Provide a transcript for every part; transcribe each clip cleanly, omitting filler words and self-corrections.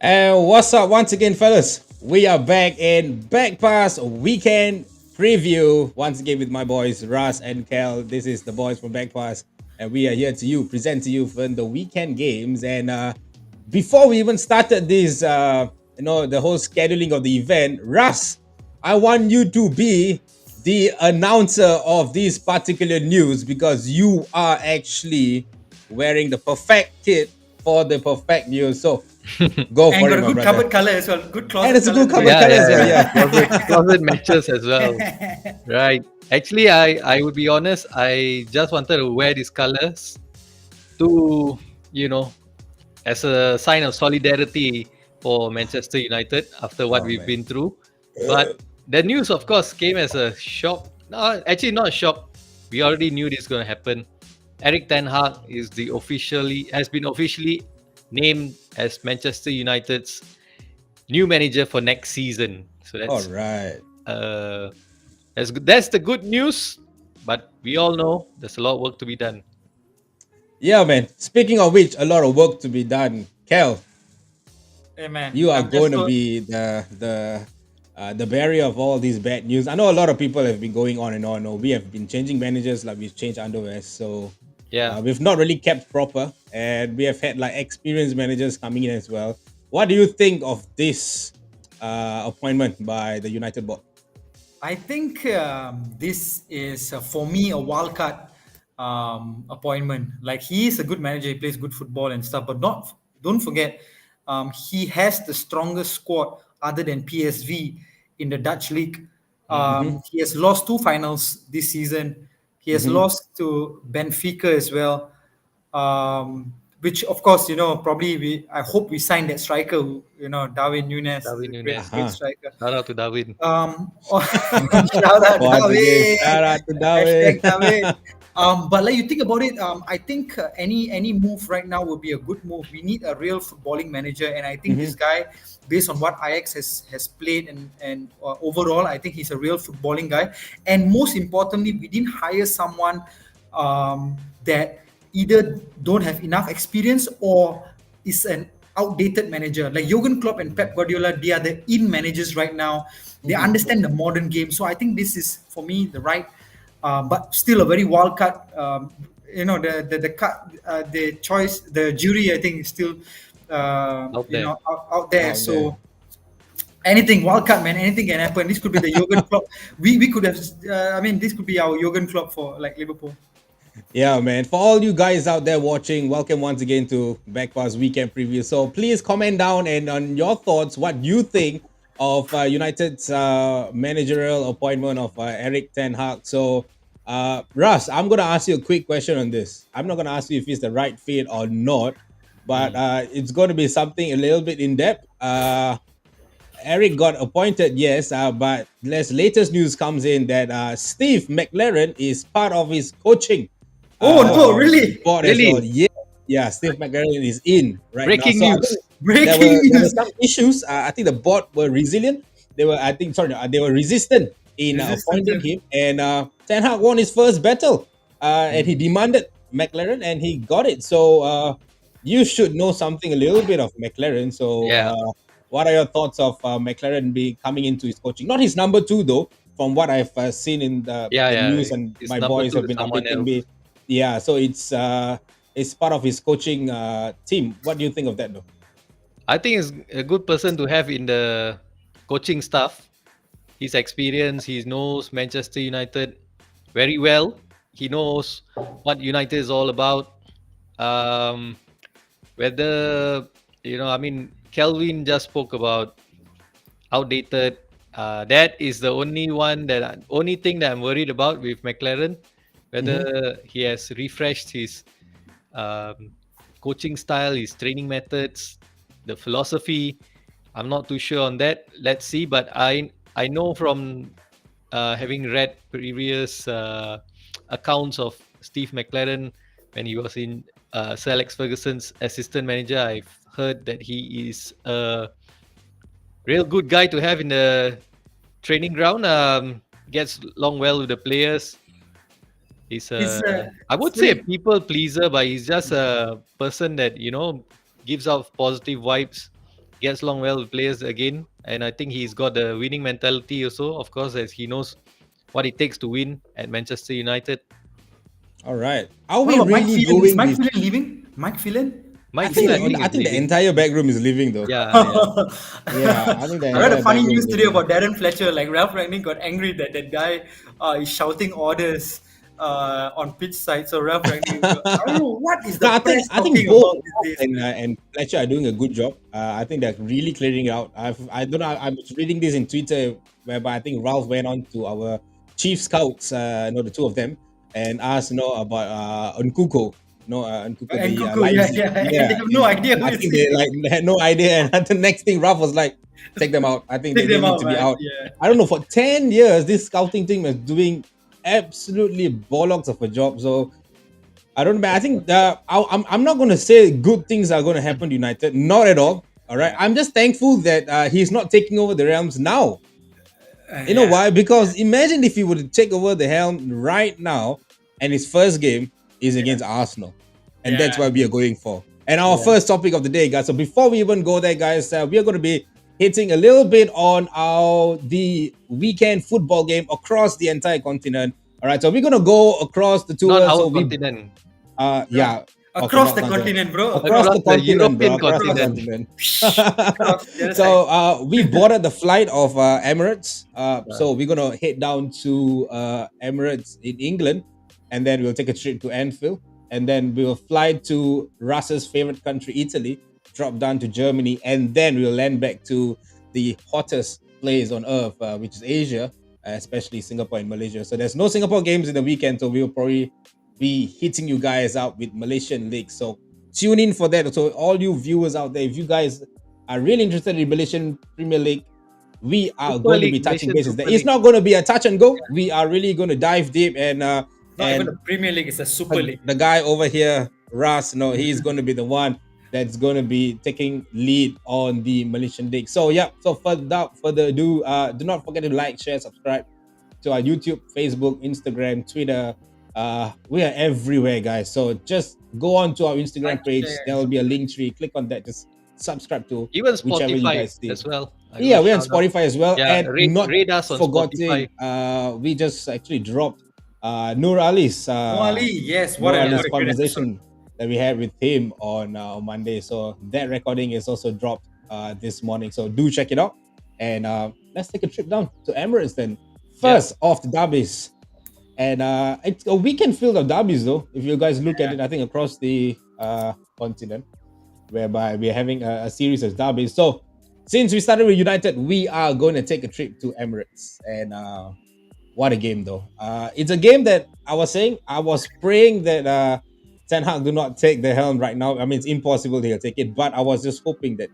And what's up once again, fellas? We are back in Back Pass Weekend Preview. Once again with my boys, Russ and Kel. This is the boys from Back Pass. And we are here to present to you for the weekend games. And before we even started this, the whole scheduling of the event, Russ, I want you to be the announcer of this particular news because you are actually wearing the perfect kit for the perfect news. So go And for got it, a my good brother. cupboard color as well. Good And closet it's a color good as well. cover Yeah, color as yeah, well, yeah. yeah. Closet matches as well. Right. Actually, I would be honest. I just wanted to wear these colors to, you know, as a sign of solidarity for Manchester United after what Oh we've man. been through. But the news, of course, came as a shock. No, actually, not a shock. We already knew this is going to happen. Eric Ten Hag has been officially named as Manchester United's new manager for next season. So All right. uh, that's the good news. But we all know there's a lot of work to be done. Yeah, man. Speaking of which, a lot of work to be done. Kel, Hey man, you are I'm just going to so be the barrier of all these bad news. I know a lot of people have been going on and on. No, we have been changing managers, like we've changed underwear, so Yeah. we've not really kept proper, and we have had like experienced managers coming in as well. What do you think of this appointment by the United board? I think this is for me a wildcard appointment. Like he is a good manager, he plays good football and stuff, but not don't forget he has the strongest squad other than PSV in the Dutch league. Mm-hmm. He has lost two finals this season. He has Mm-hmm. lost to Benfica as well. Which of course probably I hope we sign that striker who, Darwin Nunes is Darwin a great Nunes. great Uh-huh. striker. Shout out to Darwin. Shout out Once again, David. shout out to Darwin. Hashtag David. But like you think about it, I think any move right now would be a good move. We need a real footballing manager, and I think Mm-hmm. this guy, based on what Ajax has played and overall, I think he's a real footballing guy. And most importantly, we didn't hire someone that either don't have enough experience or is an outdated manager. Like Jurgen Klopp and Pep Guardiola, they are the in managers right now. They Mm-hmm. understand the modern game. So I think this is for me the right, but still a very wild card. The cut, the choice, the jury. I think is still, Out there. out there. Out there. So anything wild card, man. Anything can happen. This could be the Jurgen Klopp. We could have. This could be our Jurgen Klopp for like Liverpool. Yeah, man. For all you guys out there watching, welcome once again to Backpass Weekend Preview. So please comment down and on your thoughts, what you think of United's managerial appointment of Eric Ten Hag. So, Russ, I'm going to ask you a quick question on this. I'm not going to ask you if it's the right fit or not, but it's going to be something a little bit in depth. Eric got appointed, yes, but latest news comes in that Steve McLaren is part of his coaching Oh no, really? board as well. Really? Yeah, Steve McLaren is in right now. Breaking So I news. think Breaking there were news. some issues. I think the board were resilient. They were resistant in appointing Resistance. him, and Ten Hag won his first battle, and he demanded McLaren, and he got it. So you should know something a little bit of McLaren. So Yeah. what are your thoughts of McLaren be coming into his coaching? Not his number two though, from what I've seen in Yeah, the yeah. news, and It's my number boys two have to been someone updating else. me. Yeah, so it's part of his coaching team. What do you think of that though? I think he's a good person to have in the coaching staff. His experience, he knows Manchester United very well. He knows what United is all about. Um, whether Kelvin just spoke about outdated. That is the only thing that I'm worried about with McLaren, whether Mm-hmm. he has refreshed his um, coaching style, his training methods, the philosophy. I'm not too sure on that. Let's see, but I know from having read previous accounts of Steve McLaren when he was in Sir Alex Ferguson's assistant manager. I've heard that he is a real good guy to have in the training ground. Gets along well with the players. He's It's I it's would say a very people pleaser, but he's just a person that gives off positive vibes. gets along well with players again, and I think he's got the winning mentality also. Of course, as he knows what it takes to win at Manchester United. All right. Are What we about Mike really Phelan? Is going Mike with? Phelan leaving? Mike Phelan? Mike Is he Phelan, I leaving? think, I is think the leaving. entire back room is leaving though. Yeah, yeah. Yeah, I think the I read a entire funny back room is news today leaving. about Darren Fletcher. Like Ralph Rangnick got angry that that guy is shouting orders on pitch side. So Ralph Rangnick, I don't know what is the No, press I think talking both about these Rob days, man. and Fletcher are doing a good job. I think they're really clearing it out. I don't know. I was reading this in Twitter, whereby I think Ralph went on to our chief scouts, the two of them, and asked about Nkuko, Nkuko And the Kuku, yeah, Leipzig. yeah, and Yeah, they have no and idea who I is think he. they like had no idea. And the next thing, Ralph was like, "Take them out. I think Take they them need out, to be man. out." Yeah. I don't know. For 10 years, this scouting team is doing absolutely bollocks of a job. So I don't know, man. I think I'm not going to say good things are going to happen to United. Not at all. All right. Yeah. I'm just thankful that he's not taking over the realms now. You know Yeah. why? Because imagine if he would take over the helm right now, and his first game is Yeah. against Arsenal, and that's Yeah. what we are going for. And our Yeah. first topic of the day, guys. So before we even go there, guys, we are going to be hitting a little bit on our the weekend football game across the entire continent. All right. So we're going to go across the Not tour. our So we continent, yeah. Okay, Across not the continent. continent, bro. Across across the the continent, bro. European Across the Across. continent. continent. Across the other side. So we boarded the flight of Emirates. Yeah. So we're gonna head down to Emirates in England, and then we'll take a trip to Anfield, and then we'll fly to Russ's favorite country, Italy, drop down to Germany, and then we'll land back to the hottest place on earth, which is Asia, especially Singapore and Malaysia. So there's no Singapore games in the weekend, so we'll probably be hitting you guys out with Malaysian leagues. So tune in for that. So all you viewers out there, if you guys are really interested in Malaysian Premier League, we are Super going to be League, touching Malaysian bases there. Super It's League. not going to be a touch and go. We are really going to dive deep Not even and the Premier League, it's a Super League. the guy over here, Ras, no, he's going to be the one that's going to be taking lead on the Malaysian league. So yeah, so without further ado, do not forget to like, share, subscribe to our YouTube, Facebook, Instagram, Twitter. We are everywhere, guys. So just go on to our Instagram Like, page. share, There will be a link tree. Click on that. Just subscribe to Even whichever you Spotify guys see. as well. I Yeah, will we're on shout out. Spotify as well. Yeah, And not rate us on forgetting, Spotify. we just actually dropped Nur Ali's No Ali, yes, Nur what Ali's a great episode. conversation that we had with him on Monday. So that recording is also dropped this morning. So do check it out. And let's take a trip down to Emirates then. First off the derbies. And it's a weekend filled of derbies though. If you guys look at it, I think across the continent, whereby we're having a series of derbies. So since we started with United, we are going to take a trip to Emirates. And what a game though. It's a game that I was praying that Ten Hag do not take the helm right now. I mean, it's impossible that he'll take it, but I was just hoping that,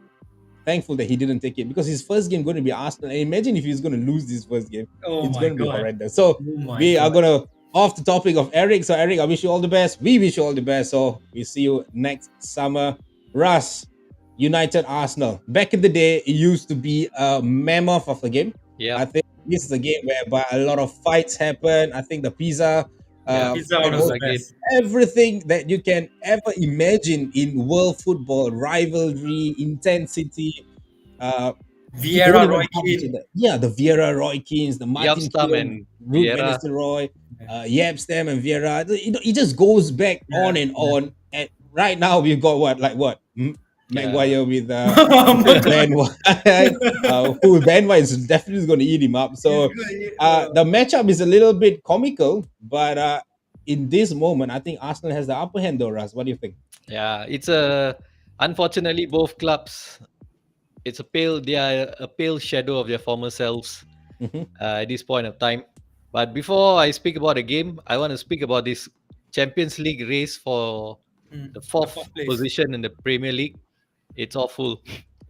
thankful that he didn't take it, because his first game going to be Arsenal. And imagine if he's going to lose this first game. Oh It's my going to be God. horrendous. So Oh my we are God. going to, off the topic of Eric. So Eric, I wish you all the best. We wish you all the best. So we see you next summer. Russ, United Arsenal. Back in the day, it used to be a mammoth of a game. Yeah. I think this is a game whereby a lot of fights happen. I think the pizza, Yeah, Pizza and was was the a game. best. everything that you can ever imagine in world football, rivalry, intensity. You don't Vieira, even Roy have to say Keane. that. Yeah, the Vieira, Roy Keanes, the Martin Yapstam Keown, and Ruth Vieira. Van Nistelrooy, Yapstam and Vieira. It just goes back on and on. And right now we've got what? Maguire with Ben White. Who Ben White is definitely going to eat him up. So the matchup is a little bit comical, but in this moment, I think Arsenal has the upper hand though, Ras. What do you think? Yeah, it's unfortunately both clubs. They are a pale shadow of their former selves Mhm. at this point of time. But before I speak about the game, I want to speak about this Champions League race for the fourth fourth place. position in the Premier League. It's awful.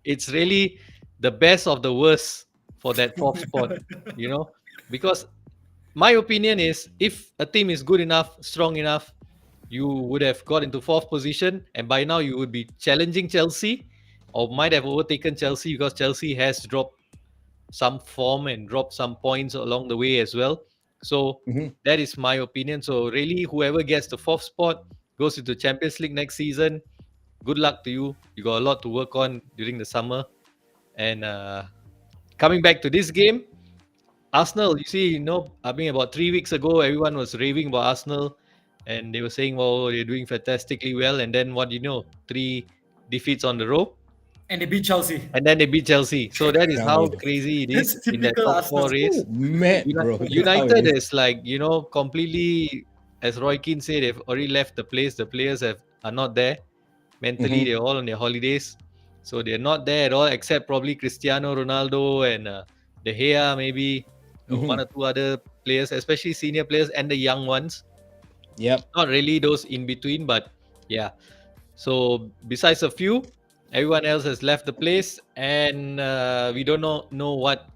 It's really the best of the worst for that fourth spot, because my opinion is, if a team is good enough, strong enough, you would have got into fourth position, and by now you would be challenging Chelsea, or might have overtaken Chelsea, because Chelsea has dropped some form and dropped some points along the way as well. So Mhm. that is my opinion. So really, whoever gets the fourth spot goes into Champions League next season. Good luck to you. You got a lot to work on during the summer. And coming back to this game, Arsenal, you see, I mean, about 3 weeks ago, everyone was raving about Arsenal, and they were saying, "Oh, they're doing fantastically well." And then what do you know? Three defeats on the row, And they beat Chelsea. and then they beat Chelsea. So that is Tell me how about it. crazy it is That's in that typical top four Arsenal. race. Oh, mad, bro. That's how it United is. is like, completely, as Roy Keane said, they've already left the place. The players are not there mentally. Mm-hmm. They're all on their holidays, so they're not there at all, except probably Cristiano Ronaldo and De Gea, maybe Mm-hmm. one or two other players, especially senior players and the young ones. Yep. Not really those in between, but yeah. So besides a few, everyone else has left the place, and we don't know what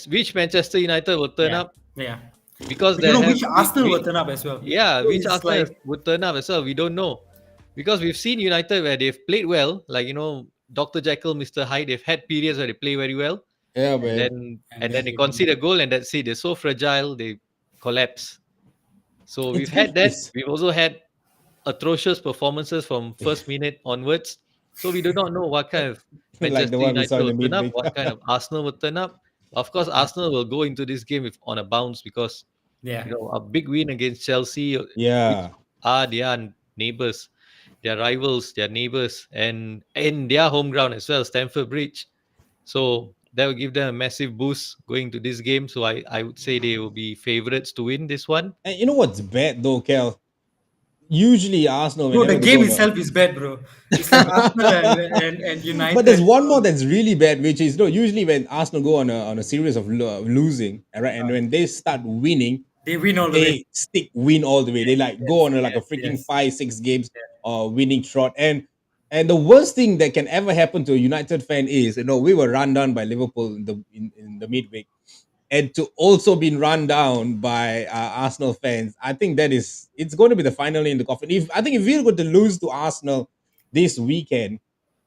which Manchester United will turn Yeah, up, yeah. because We don't there know have which Arsenal will turn up as well. yeah, So which it's Arsenal like, would turn up as well. We don't know, because we've seen United where they've played well, like Doctor Jekyll, Mister Hyde. They've had periods where they play very well, Yeah, and man. then and then they they concede a goal, and that's it. They're so fragile, they collapse. So we've It's had good. that. It's We've also had atrocious performances from first minute onwards. So we do not know what kind of like the Manchester one we United saw in will the turn up, midweek. what kind of Arsenal will turn up. Of course, Arsenal will go into this game with, on a bounce, because yeah. a big win against Chelsea, which Yeah. are their neighbours, their rivals, their neighbours, and in their home ground as well, Stamford Bridge. So that will give them a massive boost going to this game. So I would say they will be favourites to win this one. And you know what's bad though, Kel? Usually Arsenal, Bro, the whenever they go game on a itself is bad, bro. It's like Arsenal and but there's United. one more that's really bad, which is usually when Arsenal go on a series of losing, right, and when they start winning, They win all the way. they stick win all the way. They like go Yes, on like a yes, freaking yes. 5 6 games winning trot. And the worst thing that can ever happen to a United fan is we were run down by Liverpool in the midweek, and to also been run down by Arsenal fans. I think it's going to be the final in the coffin. If I think if we're going to lose to Arsenal this weekend,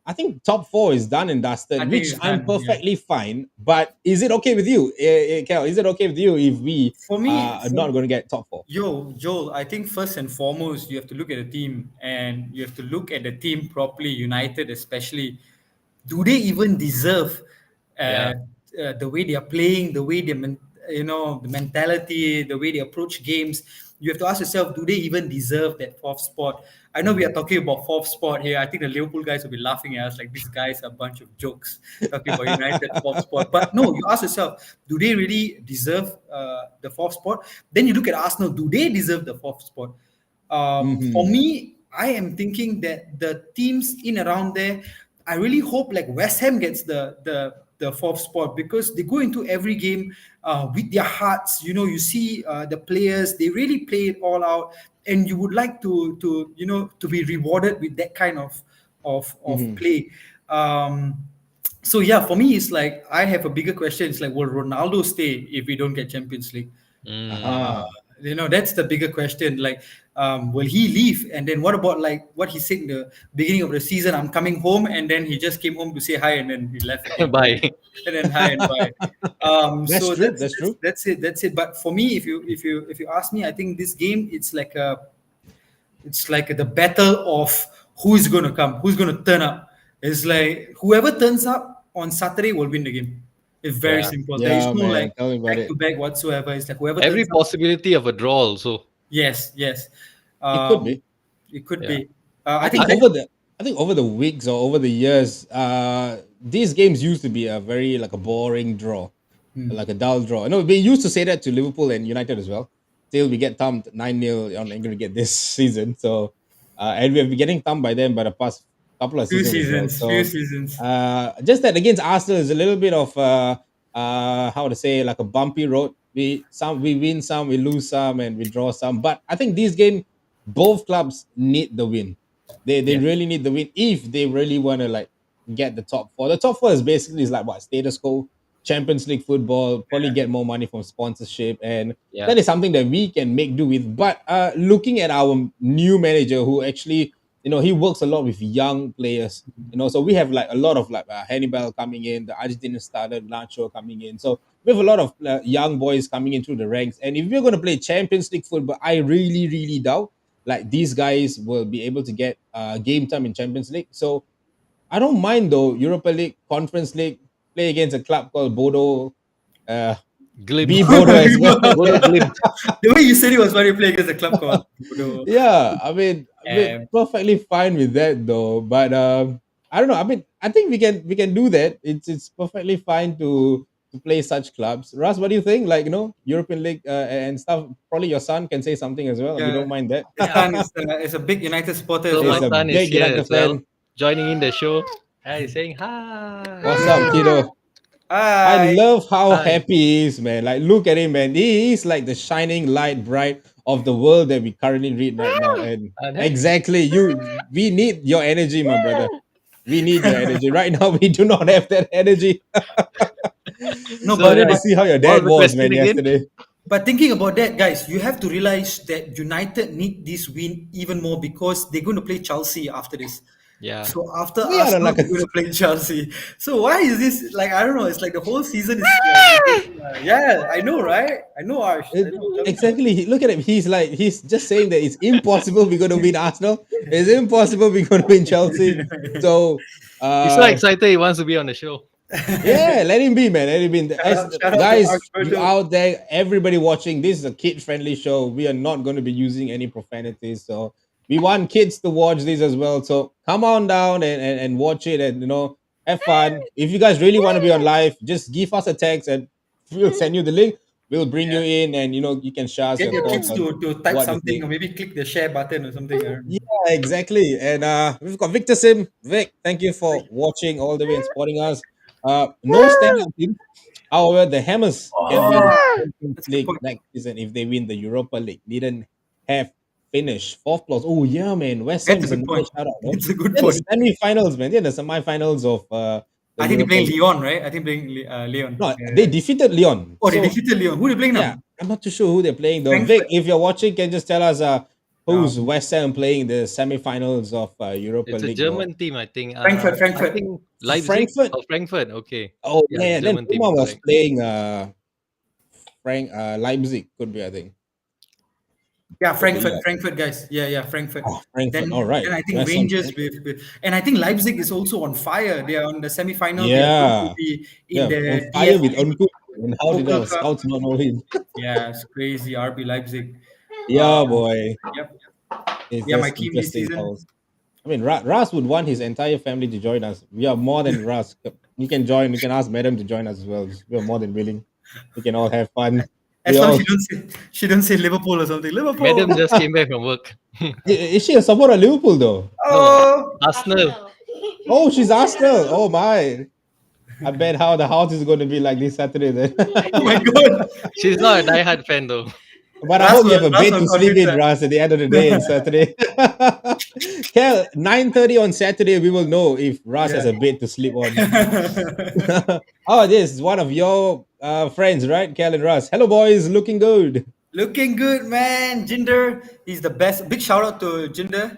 I think top four is done and I dusted, think which it's I'm done. Yeah. perfectly fine. But is it okay with you, Kel? Is it okay with you if we For me, are not going to get top four? Joel, I think first and foremost, you have to look at the team, and you have to look at the team properly, United especially. Do they even deserve Yeah. the way they are playing, the way the mentality, the way they approach games? You have to ask yourself, do they even deserve that fourth spot? I know we are talking about fourth spot here. I think the Liverpool guys will be laughing at us like these guys are a bunch of jokes talking about United fourth spot. But no, you ask yourself, do they really deserve the fourth spot? Then you look at Arsenal, do they deserve the fourth spot? For Hmm. me, I am thinking that the teams in around there, I really hope like West Ham gets the fourth spot, because they go into every game with their hearts. You see the players; they really play it all out, and you would like to be rewarded with that kind of Hmm. play. So yeah, for me, it's like I have a bigger question. It's like, will Ronaldo stay if we don't get Champions League? uh, Aha. that's the bigger question. Like, will he leave? And then what about like what he said in the beginning of the season? I'm coming home, and then he just came home to say hi, and then he left again, and Bye. then hi and bye. That's So true. that's, That's that's true. that's it. That's it. But for me, if you ask me, I think this game it's like the battle of who's going to come, who's going to turn up. It's like whoever turns up on Saturday will win the game. It's very Yeah. simple. There is Yeah, no man. like Tell me about back it. to back whatsoever. It's like whoever Every turns up. possibility of a draw also. Yes, yes. It could Um, be. it could Yeah. be. I I think think I that. over the weeks or over the years, these games used to be a very like a boring draw, like a dull draw. No, we used to say that to Liverpool and United as well. Till we get thumped 9-0 on aggregate this season. So, and we have been getting thumped by them by the past couple of Few seasons as well. seasons, few So, seasons. just that against Arsenal is a little bit of how to say, like a bumpy road. We win some, we lose some, and we draw some. But I think this game, both clubs need the win. They Yeah, really need the win if they really want to like get the top four. The top four is basically is like what, status quo, Champions League football, probably get more money from sponsorship, and yeah. that is something that we can make do with. But looking at our new manager, who actually he works a lot with young players. So we have like a lot of like Hannibal coming in, the Argentinian starter Nacho coming in. So we have a lot of young boys coming in through the ranks. And if we're going to play Champions League football, I really, really doubt like these guys will be able to get game time in Champions League. So I don't mind though Europa League, Conference League. play against a club called Bodo. Uh, Glimt. be Bodo as well. Bodo Glimt. The way you said it was funny playing against a club called Bodo. Yeah, I mean, Um, perfectly fine with that though. But I don't know. I mean, I think we can do that. It's perfectly fine to play such clubs. Russ, what do you think? Like, European League and stuff. Probably your son can say something as well. We yeah, don't mind that. his son is a big United supporter as So my He's well. a son is big here United as well, fan. joining in the show. Hi, saying hi. What's up, kiddo? I Hi. love how Hi. happy he is, man. Like, look at him, man. He is like the shining light bright of the world that we currently read right now. And And then, exactly, we need your energy, my brother. We need your energy. Right now, we do not have that energy. No, So I so need to yeah, see how your what was dad the was, question man, again? yesterday. but thinking about that, guys, you have to realize that United need this win even more because they're going to play Chelsea after this. Yeah. So after We are Arsenal, like a they're going to play Chelsea. So why is this like? I don't know. It's like the whole season is yeah. I know, right? I know, Arsh. I know. Tell me. exactly. Look at him. He's just saying that it's impossible we're going to win Arsenal. It's impossible we're going to win Chelsea. So He's so uh excited he wants to be on the show. yeah, let him be, man. Let him be. As Shout out to guys, Arsh you Virgil. out there, everybody watching, this is a kid-friendly show. We are not going to be using any profanities, so we want kids to watch this as well. So come on down and watch it, and have fun. If you guys really want to be on live, just give us a text, and we'll send you the link. We'll bring you Yeah. in, and you can share us Get your your thoughts kids on to type what you something think. or maybe click the share button or something. I don't Yeah, know. exactly. And we've got Victor Sim. Vic, thank you for watching all the way and supporting us. No standout team. However, the Hammers can win the Oh, Champions that's a good League point. next season if they win the Europa League. Didn't have finished fourth place. Oh yeah, man. West Ham That's a is good another point. shout out, no? It's a good They're the point. semi-finals, man. They're the semi-finals of the I think they're Europa playing League. Leon, right? I think playing Leon. No, they defeated Leon. Oh, they So defeated Leon. Who they playing yeah, now? I'm not too sure who they're playing though. Vic, Frankfurt. if you're watching, can you just tell us who's Um, West Ham playing the semi-finals of Europa It's a League though? German team, I think. Frankfurt, I Frankfurt. think Leipzig Frankfurt. or Frankfurt. Okay. Oh Yeah, yeah, then German team, Puma was correct. playing Leipzig, could be, I think. Yeah, Could be, Frankfurt, yeah. Frankfurt guys. Yeah, Frankfurt. Oh, Frankfurt. All Then right. I think West Ham. Rangers with and I think Leipzig is also on fire. They are on the semi-final. They are going to Yeah. be in Yeah. On the fire with DFB Unku. And how did Pokal our Cup. scouts not know him? Yeah, it's crazy. RB Leipzig. Yeah, boy. Yep. It's Yeah, my just team this interesting season. how. I mean, Ras would want his entire family to join us. We are more than Ras. You can join. You can ask Madam to join us as well. We are more than willing. We can all have fun. We As long as all. she don't say Liverpool or something. Liverpool. Madam just came back from work. Is she a supporter of Liverpool though? No, Oh, Arsenal. Oh, she's Arsenal. Oh my. I bet how the house is going to be like this Saturday then. oh my God. She's not a diehard fan though. But I Ras hope you have will, a Ras bed will to sleep convince in, her. Ras, at the end of the day on Saturday. Kel, 9:30 on Saturday, we will know if Ras has Yeah. a bed to sleep on. Oh, this is one of your friends, right? Kel and Ras. Hello, boys. Looking good. Looking good, man. Jinder, he's the best. Big shout out to Jinder.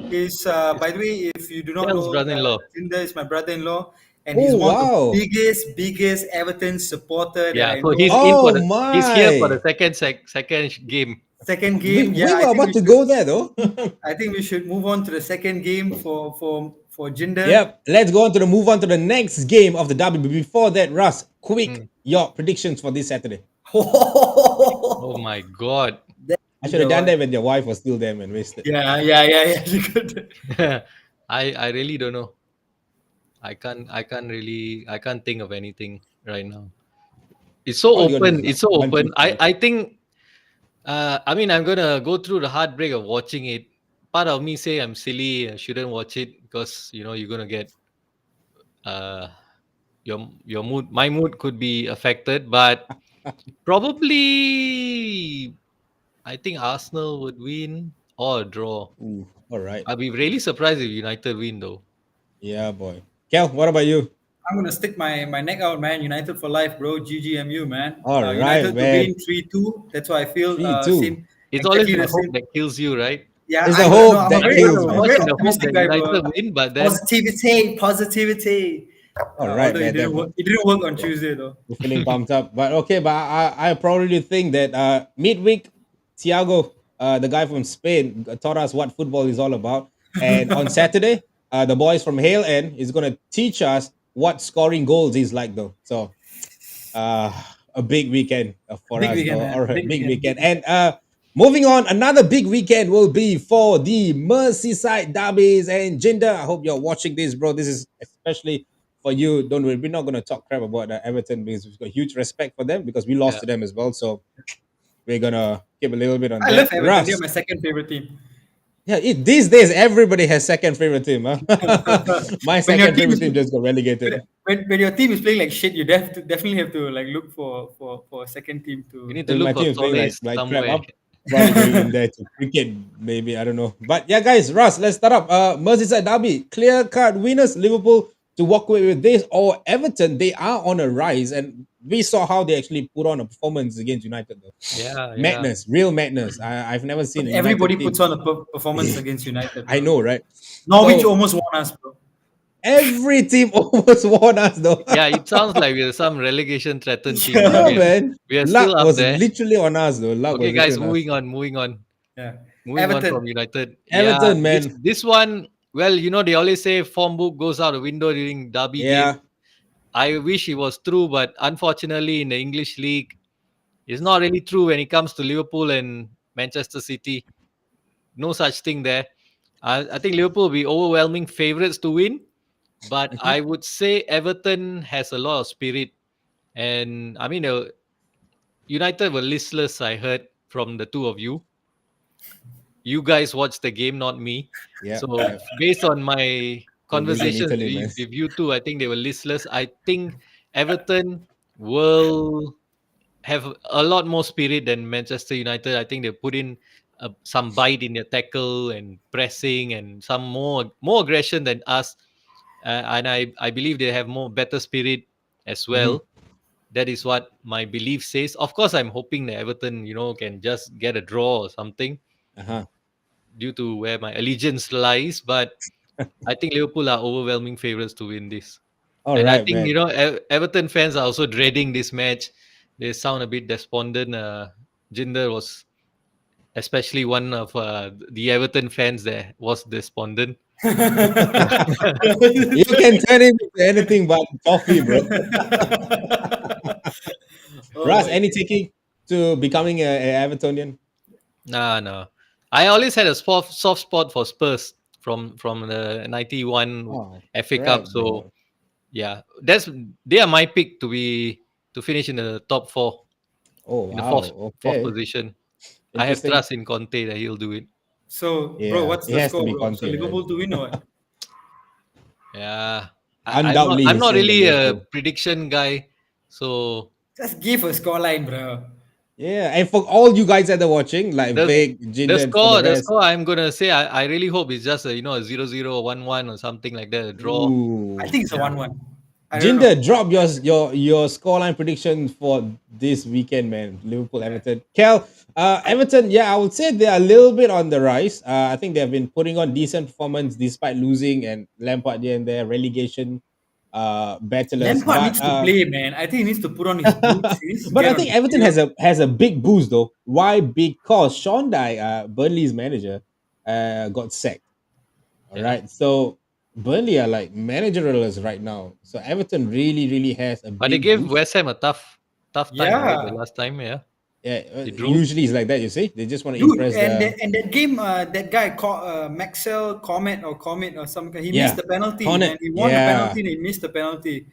He's, by the way, if you do not Kel's know, brother-in-law. Jinder is my brother-in-law, and he's Oh, one of the wow. biggest Everton supporter that Yeah, I so know. Oh, he's here for the my. second game. Second We, game, we yeah, were about to go there, though. I think we should move on to the second game for Jinder. Yep. Let's go on to the move on to the next game of the derby. But before that, Ras, quick, Mm. your predictions for this Saturday. Oh my god. I should have done that when your wife was still there, man. Wasted. Yeah. You could. I really don't know. I can't think of anything right now. It's so All you gotta do open. is like It's so one, two, open. three. I think I mean I'm gonna go through the heartbreak of watching it. Part of me say I'm silly, I shouldn't watch it because you're gonna get uh your mood my mood could be affected, but probably I think Arsenal would win or a draw. Ooh, all right. I'll be really surprised if United win though. Yeah, boy. Kel, what about you? I'm gonna stick my neck out, man. United for life, bro. GGMU, man. All right, United to man. win 3-2. That's why I feel 3-2. same, It's always exactly the the hope same. that kills you, right? Yeah, It's the I no, hope I'm a that very, kills, So I'm a man. much very in the hope optimistic that guy, bro. United win, but then Positivity. All right, Although it man. didn't work, it didn't work on Tuesday though. We're feeling pumped up. But okay, but I probably think that midweek, Thiago, the guy from Spain, taught us what football is all about. And on Saturday, the boys from Hale End is going to teach us what scoring goals is like, though. So uh a big weekend for Big us, weekend, though. man. All right, Big big weekend. weekend. And moving on, another big weekend will be for the Merseyside derbies. And Jinder, I hope you're watching this, bro. This is especially for you. Don't worry, we're not going to talk crap about Everton because we've got huge respect for them because we lost Yeah. to them as well. So we're gonna keep a little bit on I love that. Everton. They're Russ, my second favorite team. yeah, these days everybody has second favorite team. Huh? My When your second team favorite is team just got relegated. when your team is playing like shit, you definitely have to like look for a second team You to. need to When my look for team is playing solace like crap, somewhere. I'm probably going in there to cricket, maybe. I don't know. But yeah, guys, Russ, let's start up. Merseyside derby, clear cut winners, Liverpool to walk away with this, or Everton, they are on a rise, and we saw how they actually put on a performance against United, though. Yeah, yeah. Madness, real madness. I've never seen But a everybody United puts team. on a performance against United, I bro. know, right? Norwich So almost won us, bro. every team almost won us, though. Yeah, it sounds like we're some relegation threatened team, but Yeah, we are, man. we are still Luck up was there. literally on us, though. Luck was Okay, literally guys, on us. Yeah. moving on from Everton. United. Yeah, Everton, this man. this one, well, they always say form book goes out the window during derby game. Yeah. I wish it was true, but unfortunately, in the English league, it's not really true when it comes to Liverpool and Manchester City. No such thing there. I think Liverpool will be overwhelming favourites to win, but Mhm. I would say Everton has a lot of spirit. And I mean, United were listless, I heard from the two of you. You guys watched the game, not me. Yeah. So, Yeah. based on my You're busy in conversations Italy, man. with you two, I think they were listless. I think Everton will have a lot more spirit than Manchester United. I think they put in some bite in their tackle and pressing and some more aggression than us. And I believe they have more better spirit as Hmm. well. That is what my belief says. Of course, I'm hoping that Everton, can just get a draw or something Uh-huh. due to where my allegiance lies. But I think Liverpool are overwhelming favorites to win this. All And I right, think, man. Everton fans are also dreading this match. They sound a bit despondent. Jinder was especially one of the Everton fans that was despondent. You can turn it into anything but coffee, bro. Oh Russ, my any taking to becoming a Evertonian? Nah, no. I always had a soft spot for Spurs from the 91 Oh, FA Cup. crap, So bro. yeah, they are my pick to finish in the top four, Oh, in the wow. fourth Okay. position. I have Interesting. trust in Conte that he'll do it. So, bro, Yeah, what's it the has to score, be bro? So Conte, man. Liverpool to win or what? Yeah, I'm not Undoubtedly, I'm he's not saying that really a Liverpool. prediction guy, so Just give a scoreline, bro. Yeah, and for all you guys that are watching, like the Vic, the Jinder, and for the score the rest, score I'm gonna say I really hope it's just a 0-0 1-1 or something like that, a draw. I ooh. think it's a Yeah. 1-1. I don't Jinder, know. drop your scoreline prediction for this weekend, man. Liverpool, Yeah. Everton. Kel, Everton, yeah, I would say they're a little bit on the rise. I think they've been putting on decent performance despite losing and Lampard here and there, relegation battlers. Lampard needs to play, man. I think he needs to put on his boots. He needs to But I get on think the Everton field. has a big boost though. Why? Because Sean Dye, Burnley's manager, got sacked. All Yeah. right, so Burnley are like managerial right now. So Everton really, really has a But they big gave boost. West Ham a tough time, right? The Yeah. last time, yeah. Yeah, They drew. usually it's like that. You see, they just want to Dude, impress and the. that game, that guy called Maxwell Comet or some he missed Yeah, the penalty, man. Hornet. He won the Yeah, penalty and he missed the penalty.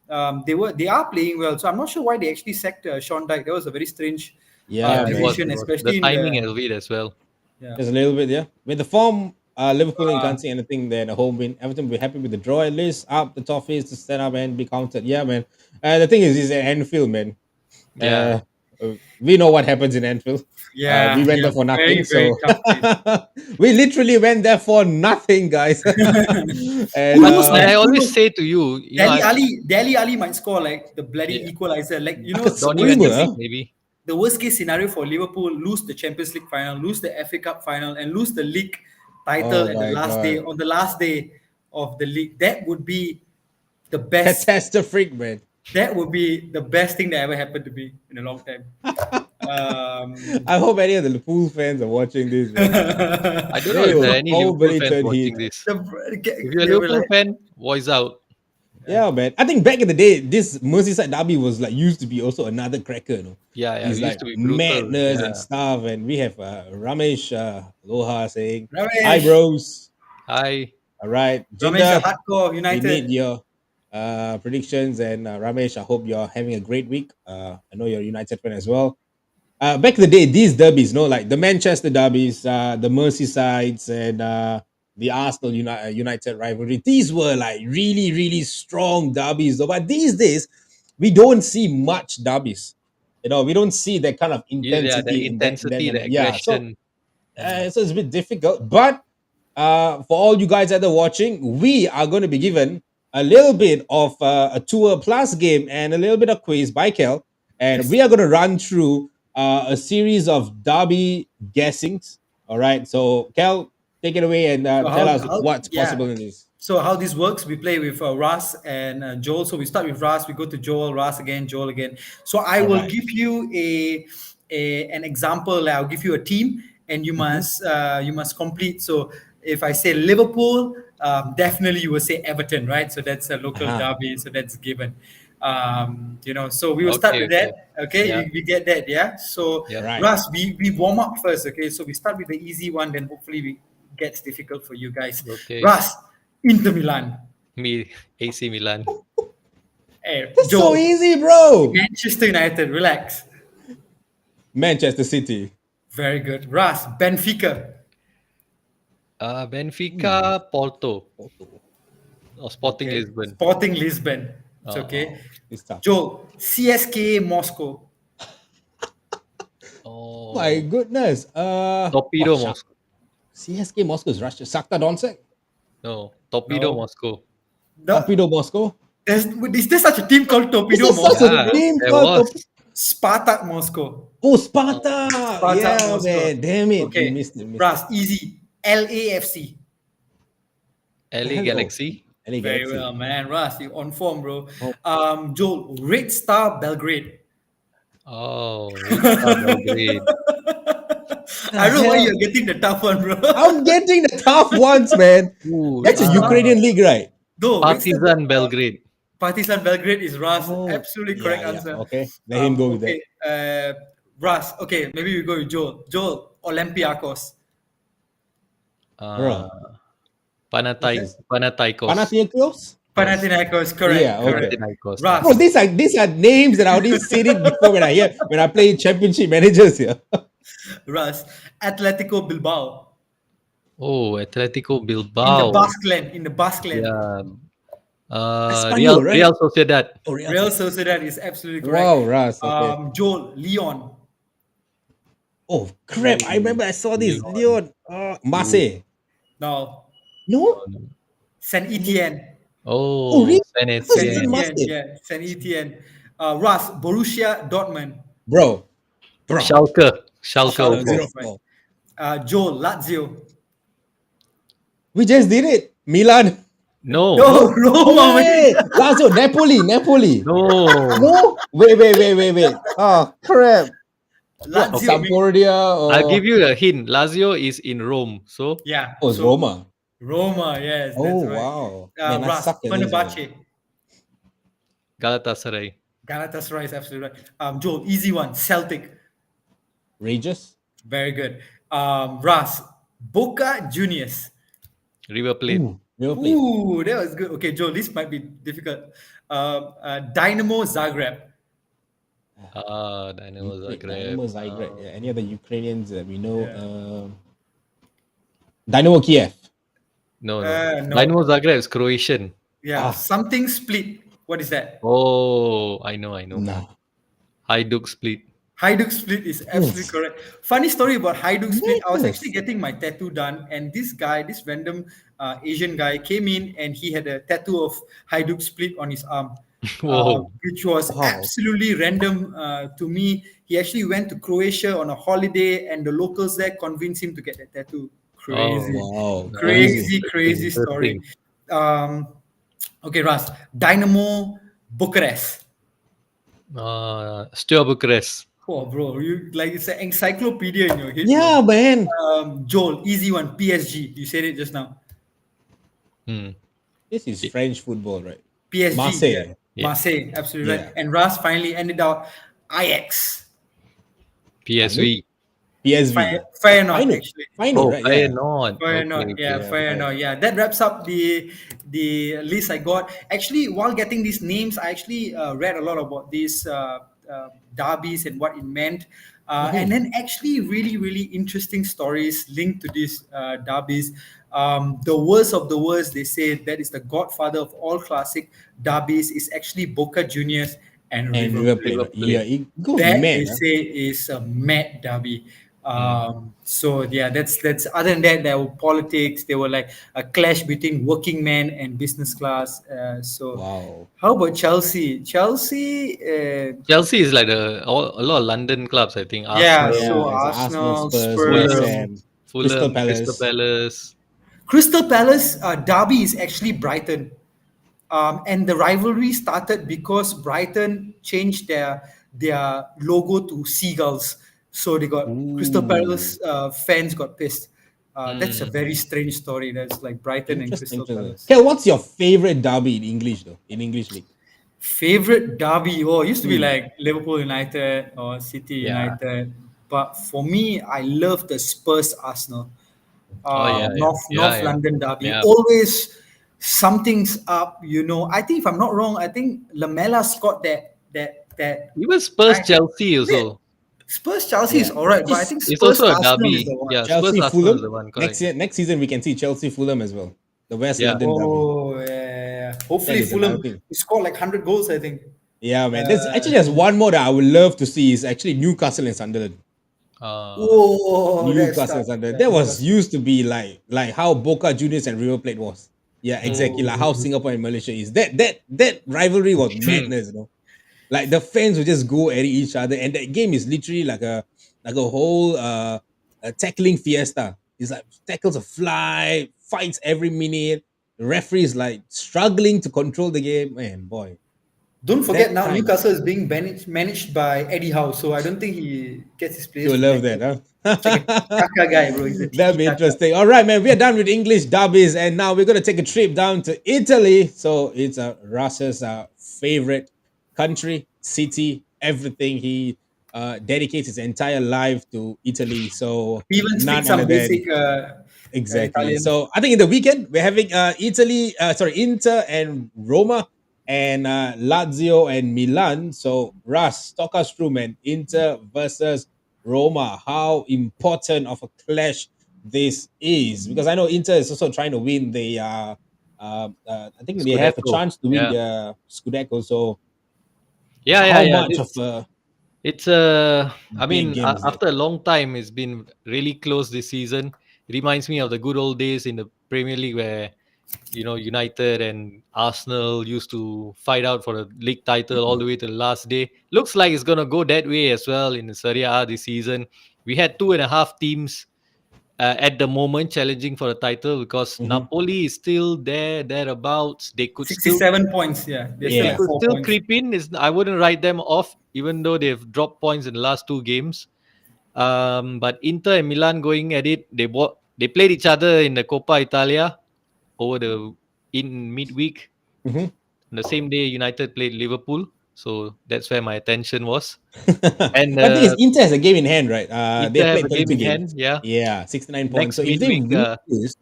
They are playing well, so I'm not sure why they actually sacked Sean Dyche. That was a very strange yeah, Yeah, it was. man. decision, It was the especially in timing the of it as well. yeah. Just a little bit, yeah. With the form, Liverpool Uh, can't see anything there. The home win. Everton will be happy with the draw at least. Up the toffees to stand up and be counted. Yeah, man. The thing is at Anfield, man. Yeah. Uh, we know what happens in Anfield. We yeah, went yeah, there for nothing, very very so tough place. we literally went there for nothing, guys. And Who But knows, but man? I Who always knows? say to you, Deli Ali might score like the bloody yeah, equalizer. Like the Donny worst van de case Uber, Beek maybe. the worst case scenario for Liverpool: lose the Champions League final, lose the FA Cup final, and lose the league title oh at the my last day god, on the last day of the league. That would be the best. catastrophic, man. That would be the best thing that ever happened to me in a long time. Um, I hope any of the Liverpool fans are watching this, man. I don't know They if will there are any Liverpool probably fans turn watching heat. this. the, If you're a they were Liverpool like, fan, voice out. Yeah, man. I think back in the day, this Merseyside derby was like used to be also another cracker, Yeah, yeah. It's It used like to be brutal. madness and Yeah. stuff. And we have Ramesh Aloha saying, "Hi, Ramesh, bros. I All right, Ramesh, the Jinder, hardcore we need United. your predictions. And Ramesh, I hope you're having a great week. I know you're a United fan as well. Back in the day, these derbies, like the Manchester derbies, the Merseysides, and the Arsenal United rivalry, these were like really, really strong derbies. Though. But these days, we don't see much derbies. We don't see that kind of yeah, the intensity in that intensity, the yeah. So aggression. Mm. so it's a bit difficult. But for all you guys that are watching, we are going to be given a little bit of a tour plus game and a little bit of quiz by Kel. And Yes. we are going to run through a series of derby guessings. All right. So, Kel, take it away and So tell how us how what's yeah. possible in this. So how this works? We play with Ras and Joel. So we start with Ras. We go to Joel, Ras again, Joel again. So I All will right. give you an example. Like, I'll give you a team, and Mhm. you must complete. So if I say Liverpool, definitely you will say Everton, right? So that's a local Uh-huh. derby. So that's given. So we will start Okay, with okay. that. Okay, Yeah, we get that. Yeah. So yep. Right. Ras, we warm up first. Okay. So we start with the easy one. Then hopefully we gets difficult for you guys. Okay. Ras, Inter Milan. Me, AC Milan. That's so Joel, easy, bro. Manchester United. Relax. Manchester City. Very good. Ras, Benfica. Ooh, Benfica, Porto, Porto. or Sporting Okay. Lisbon. Sporting Lisbon. It's okay. Oh, it's tough. Joel, CSK Moscow. My Oh, goodness. Torpedo Moscow. CSK Moscow is Russia. Shakhtar Donetsk. No, Torpedo No. Moscow. The, Torpedo Moscow. is there such a team called This Torpedo is such a Moscow, Yeah, bro? team there called was. Spartak Moscow. Oh, Oh, Sparta. Spartak Yeah, Moscow. man. Damn it. We Okay. missed it. Missed it. Ras, easy. LAFC. The LA hell? Oh, Galaxy. LA Very Galaxy. well, man. Ras, you on form, bro. Oh, Joel, Red Star Belgrade. Oh, Red Star Belgrade. the I don't know why hell? you're getting the tough one, bro. I'm getting the tough ones, man. Ooh, That's a Ukrainian league, right? No, Red Star Partizan Belgrade. Partizan Belgrade is Ras. Oh, Absolutely yeah, correct yeah. answer. Okay. Let him go with that. Okay, Ras. Okay, maybe we go with Joel. Joel, Olympiacos. Uh, Bro. What's Panathai, this? Panathinaikos. Panathinaikos? Yes, Panathinaikos, Yeah, correct, correct. okay. Panathinaikos. Yeah. Bro, Ras, these are names that I already seen it before when I play championship managers here. Ras, Atletico Bilbao. Oh, Atletico In the Bilbao. Basque Land, in the Basque Land. Yeah. Espanyol, Real right? Real Sociedad. Oh, Real Real Sociedad. Sociedad is absolutely correct. Wow, Ras. Okay. Joel, Leon. Oh crap! I Ooh, remember I saw this Leon. Leon. Ooh, Marseille. No, No. no. Saint Etienne. Oh Oh, really? San I thought Saint it's in Etienne. Etienne, Marseille. yeah, Saint Etienne. Ras, Borussia Dortmund. Bro, bro. Schalke. Schalke Schalke Schalke 04. is right. 04. Joel, Lazio. We just did it. Milan. No. No, No. No Roma, way. man. Lazio. Napoli. Napoli. No. No. Wait. Oh crap. What? Lazio, Okay. Sampdoria I'll give or you a hint. Lazio is in Rome. So, yeah. oh it's So Roma? Roma, yes, Oh that's right. wow. Man, I Ras, suck at this, man. Fenerbahce. Galatasaray. Galatasaray is absolutely right. Joel, easy one. Celtic. Rages? Very good. Ras, Boca Juniors. River Plate. River Plate. Ooh, that was good. Okay, Joel, this might be difficult. Dynamo Zagreb. Dynamo Zagreb. Dynamo Zagreb. Yeah. Any other Ukrainians that we know? Yeah. Dynamo Kiev. No. No. Dynamo Zagreb is Croatian. Yeah, Ah. something split. What is that? Oh, I know. No. Hajduk Split. Hajduk Split is absolutely Yes. correct. Funny story about Hajduk Split. I was Yes. actually getting my tattoo done, and this guy, this random Asian guy, came in and he had a tattoo of Hajduk Split on his arm, Whoa. which was Wow. absolutely random to me. He actually went to Croatia on a holiday, and the locals there convinced him to get that tattoo. Crazy, Wow. crazy story. Interesting. Okay, Ras, Dynamo Bucharest. Steaua Bucharest. Oh, bro, you like it's an encyclopedia in your head. Yeah, bro. man. Joel, easy one. PSG. You said it just now. Hmm. This is French football, right? PSG, yeah. Marseille. Yeah. Marseille, absolutely right. Yeah. And Ras finally ended out Ajax. Pardon? PSV. PSV. Feyenoord, Feyenoord. actually. Feyenoord, Oh, right? Yeah. Feyenoord. Okay, Feyenoord, yeah, okay. Yeah. Feyenoord. Feyenoord, yeah. That wraps up the list I got. Actually, while getting these names, I actually read a lot about these derbies and what it meant. And Mhm. then actually really interesting stories linked to these derbies. The worst of the worst, they say that is the godfather of all classic derbies is actually Boca Juniors and And River River Plate. Plate. River Right? Yeah. Plate. It goes That they mad. Huh? say is a mad derby. Mm. So yeah, that's other than that, there were politics. There were like a clash between working men and business class. So Wow. how about Chelsea? Chelsea, Chelsea is like a lot of London clubs, I think. yeah. Yeah. So Arsenal, It's Arsenal, Arsenal, Spurs, West Spurs, Fulham, Ham, Crystal Fulham, Crystal Palace. Palace. Crystal Palace derby is actually Brighton. And the rivalry started because Brighton changed their logo to seagulls. So they got Crystal Ooh. Palace fans got pissed. That's a Mm. very strange story. That's like Brighton and Interesting. Crystal Interesting. Palace. Okay, what's your favorite derby in English though? In English league? Favorite derby? Oh, it used to be Mm. like Liverpool United or City Yeah. United. But for me, I love the Spurs Arsenal. Oh yeah, yeah, yeah, North yeah, London derby. yeah. Always something's up, you know. I think if I'm not wrong, I think Lamela scored that. Even Spurs I, Chelsea yeah, also. Spurs Chelsea is Yeah. all right, but I It's think It's Spurs also a Arsenal is derby. the one. Yeah, Spurs Chelsea Arsenal is Fulham the one, next correct? year. Next season we can see Chelsea Fulham as well. The West Yeah. London derby. Oh yeah. That Hopefully is another Fulham thing. scored like 100 goals. I think. Yeah, man. There's Uh, actually there's one more that I would love to see is actually Newcastle and Sunderland. Uh, oh, that's Newcastle tough. and Sunderland. Yeah, That was Newcastle. used to be like how Boca Juniors and River Plate was. Yeah, exactly. Like how mm, Singapore and Malaysia is. That rivalry was mm. madness, you know. Like the fans would just go at each other, and that game is literally like a whole a tackling fiesta. It's like tackles a fly, fights every minute. The referee is like struggling to control the game. Man, boy, Don't forget that now time Newcastle is being managed by Eddie Howe, so I don't think he gets his players you to love tackle. that, huh? It's like a tiki-taka guy, bro. He's a That'd be tiki-taka. interesting. All right, man. We are done with English derbies, and now we're gonna take a trip down to Italy. So it's Russ's favorite country, city, everything. He dedicates his entire life to Italy. So He even none speaks other some than basic exactly. Italian. So I think in the weekend we're having Inter and Roma and Lazio and Milan. So Russ, talk us through, man. Inter versus Roma. How important of a clash this is? Because I know Inter is also trying to win the. I think they have a Scudetto. chance to win Yeah. the Scudetto. So Yeah, yeah, how yeah. much of This a it's I big mean, game is that? after a long time, it's been really close this season. It reminds me of the good old days in the Premier League where United and Arsenal used to fight out for the league title all the way to the last day. Looks like it's gonna go that way as well in the Serie A this season. We had two and a half teams at the moment challenging for the title because Mhm. Napoli is still thereabouts. They could still 67 points, yeah. They're still they like Yeah. could 4 points. creep in. Is I wouldn't write them off, even though they've dropped points in the last two games. But Inter and Milan going at it. They played each other in the Coppa Italia over the in midweek. Mhm. The same day, United played Liverpool, so that's where my attention was. But And the thing is, Inter has a game in hand, right? They Inter have played a game 32 in hand. games. Yeah, Yeah, 69 points. next So if they midweek. win this,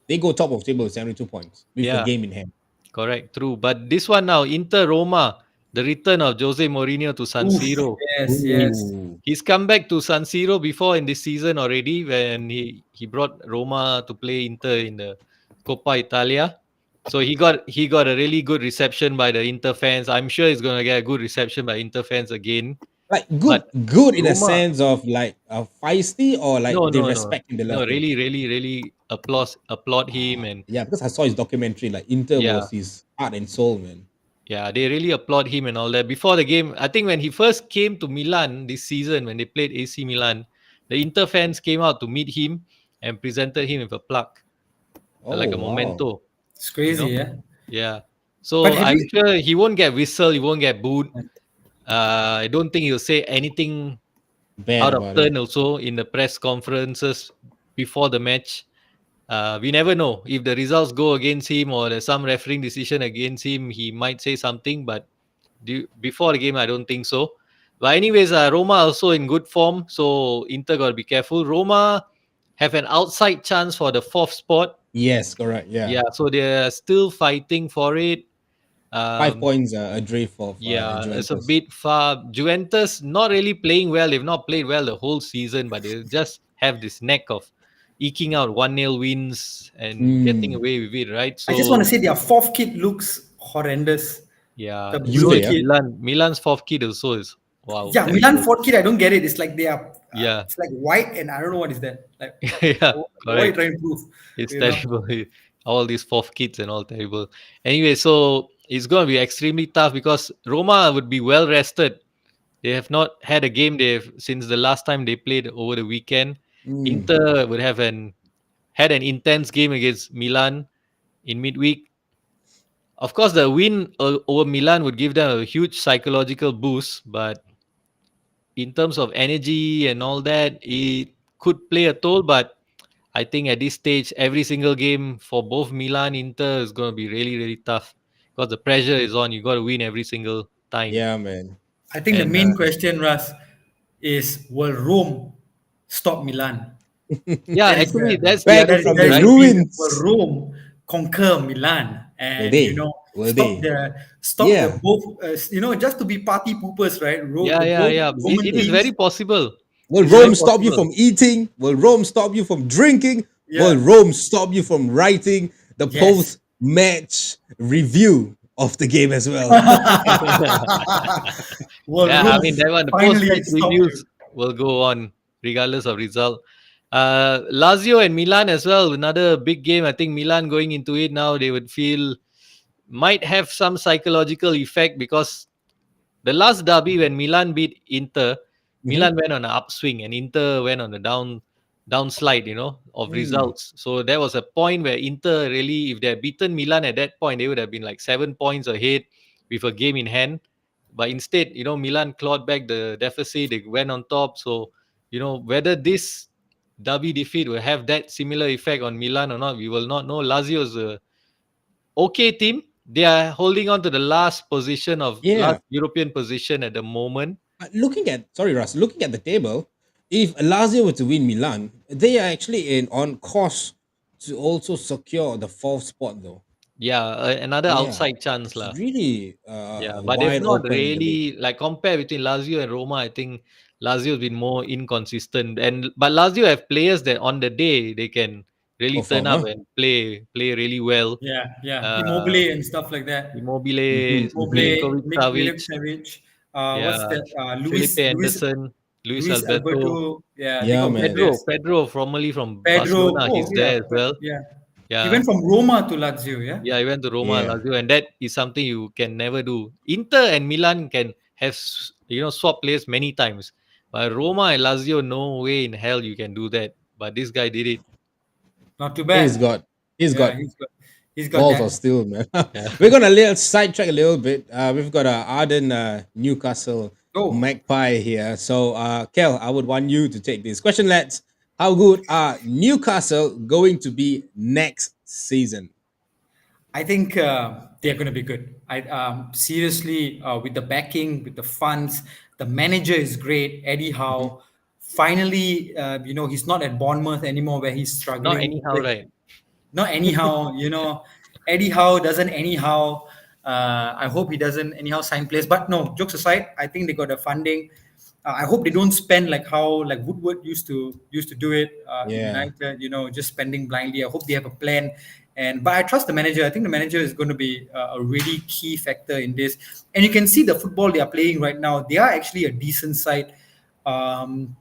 they go top of table with 72 points with a Yeah, game in hand. correct, true. But this one now, Inter Roma, the return of Jose Mourinho to San Oof, Siro. yes, yes. Ooh. He's come back to San Siro before in this season already when he brought Roma to play Inter in the Coppa Italia. So he got a really good reception by the Inter fans. I'm sure he's gonna get a good reception by Inter fans again. Like But good in a Roma, sense of like feisty or like no, they no, no, respect him, they no, love him. really, really, really applaud him, and Yeah, because I saw his documentary, like Inter yeah, was his heart and soul, man. yeah, they really applaud him and all that. Before the game, I think when he first came to Milan this season, when they played AC Milan, the Inter fans came out to meet him and presented him with a plaque, Oh like a wow. memento, It's you crazy, know? yeah. Yeah. But So have I'm you sure he won't get whistled, he won't get booed. I don't think he'll say anything Bad out of about it. turn also in the press conferences before the match. We never know if the results go against him or there's some refereeing decision against him. He might say something, but before the game, I don't think so. But anyways, Roma also in good form, so Inter got to be careful. Roma have an outside chance for the fourth spot. Yes, correct. Yeah. Yeah, so they're still fighting for it. 5 points adrift of Yeah, it's a Juventus. bit far. Juventus not really playing well. They've not played well the whole season, but they just have this knack of eking out 1-0 wins and getting Mm. away with it, right? I just want So to say their fourth kid looks horrendous. yeah, The so blue Juve, is yeah? kid. Milan's fourth kid also is wow, Yeah, Milan terrible. fourth kid. I don't get it. It's like they are. Yeah, It's like white, and I don't know what is that. Like, yeah, what are you correct. trying to prove? It's You know. terrible. All these fourth kids and all terrible. Anyway, so it's going to be extremely tough because Roma would be well rested. They have not had a game they've since the last time they played over the weekend. Mm. Inter would have an intense game against Milan in midweek. Of course, the win over Milan would give them a huge psychological boost, but in terms of energy and all that, it could play a toll. But I think at this stage, every single game for both Milan Inter is going to be really, really tough because the pressure is on. You got to win every single time. Yeah, man. I think the And main question, Russ, is will Rome stop Milan? yeah, That is actually, the that's the Back other that is, thing, from that the is the right? big. Will ruins. Rome conquer Milan Will and they? Will stop they? the Yeah. both just to be party poopers, right? Yeah, The yeah, both yeah. Roman It is teams. very possible. Will It's Yeah, very Rome stop you possible. from eating? Will Rome stop you from drinking? Will yeah, Rome stop you from writing the yes. post match review of the game as well? Will Yeah, I Rome mean that one. The finally post-match stop you? reviews will go on regardless of result. Lazio and Milan as well. Another big game. I think Milan going into it now, they would feel might have some psychological effect because the last derby when Milan beat Inter, Mhm. Milan went on an upswing and Inter went on a downslide, of Mm. results. So there was a point where Inter really, if they had beaten Milan at that point, they would have been like 7 points ahead with a game in hand. But instead, Milan clawed back the deficit. They went on top. So, whether this derby defeat will have that similar effect on Milan or not, we will not know. Lazio is a okay team. They are holding on to the last Yeah. European position at the moment. But looking at sorry, Russ, looking at the table, if Lazio were to win Milan, they are actually on course to also secure the fourth spot though. Yeah, another Yeah. outside chance It's lah. really Yeah, but they've wide not open in the league. really like compare between Lazio and Roma. I think Lazio has been more inconsistent, and but Lazio have players that on the day they can really turn Perform, up huh? and play really well. Yeah, yeah. Uh, Immobile and stuff like that. Immobile, Mhm, mhm. Immobile, Milinkovic Savic, Milik Savic. What's yeah, that? Felipe Anderson, Luis Luis Alberto, Alberto. Yeah, they Yeah, got good man. Pedro, players. Pedro formerly from Pedro. Barcelona, Oh he's yeah, there as well. yeah. He Yeah, went from Roma to Lazio. Yeah. yeah, he went to Roma, Yeah. Lazio, and that is something you can never do. Inter and Milan can have swap players many times, but Roma and Lazio, no way in hell you can do that. But this guy did it. Not too He's bad. got he's Yeah, got he's got balls of that. steel, man. Yeah. We're gonna sidetrack a little bit. We've got a Arden Newcastle Oh, Magpie here. So, Kel, I would want you to take this question. Let's. How good are Newcastle going to be next season? I think they're going to be good. I seriously with the backing, with the funds, the manager is great. Eddie Mhm. Howe. Finally, he's not at Bournemouth anymore, where he's Not struggling anyhow, with. right? Not anyhow, Eddie Howe doesn't anyhow. I hope he doesn't anyhow sign players. But no, jokes aside, I think they got the funding. I hope they don't spend like how like Woodward used to do it in Yeah. United. Just spending blindly. I hope they have a plan. But I trust the manager. I think the manager is going to be a really key factor in this. And you can see the football they are playing right now. They are actually a decent side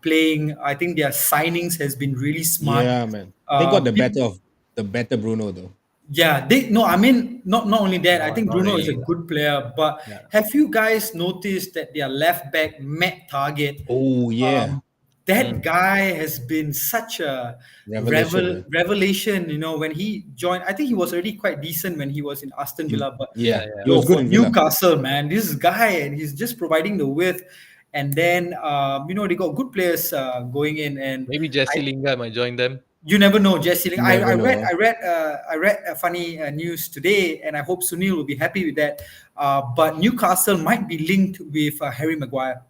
playing. I think their signings has been really smart. Yeah, man. They got People, the better Bruno though. yeah, they no, I mean not only that, I No, think not Bruno is a really. good player, but Yeah. have you guys noticed that their left back Matt Target, Oh yeah, um, that Mm. guy has been such a revelation, man. revelation, when he joined. I think he was already quite decent when he was in Aston Villa, but Yeah, Yeah, yeah. he was good for in Villa. Newcastle, man, this guy, and he's just providing the width. And then they got good players going in, and Maybe Jesse I Lingard might join them. You never know, Jesse. Never know. I read a funny news today, and I hope Sunil will be happy with that. But Newcastle might be linked with Harry Maguire,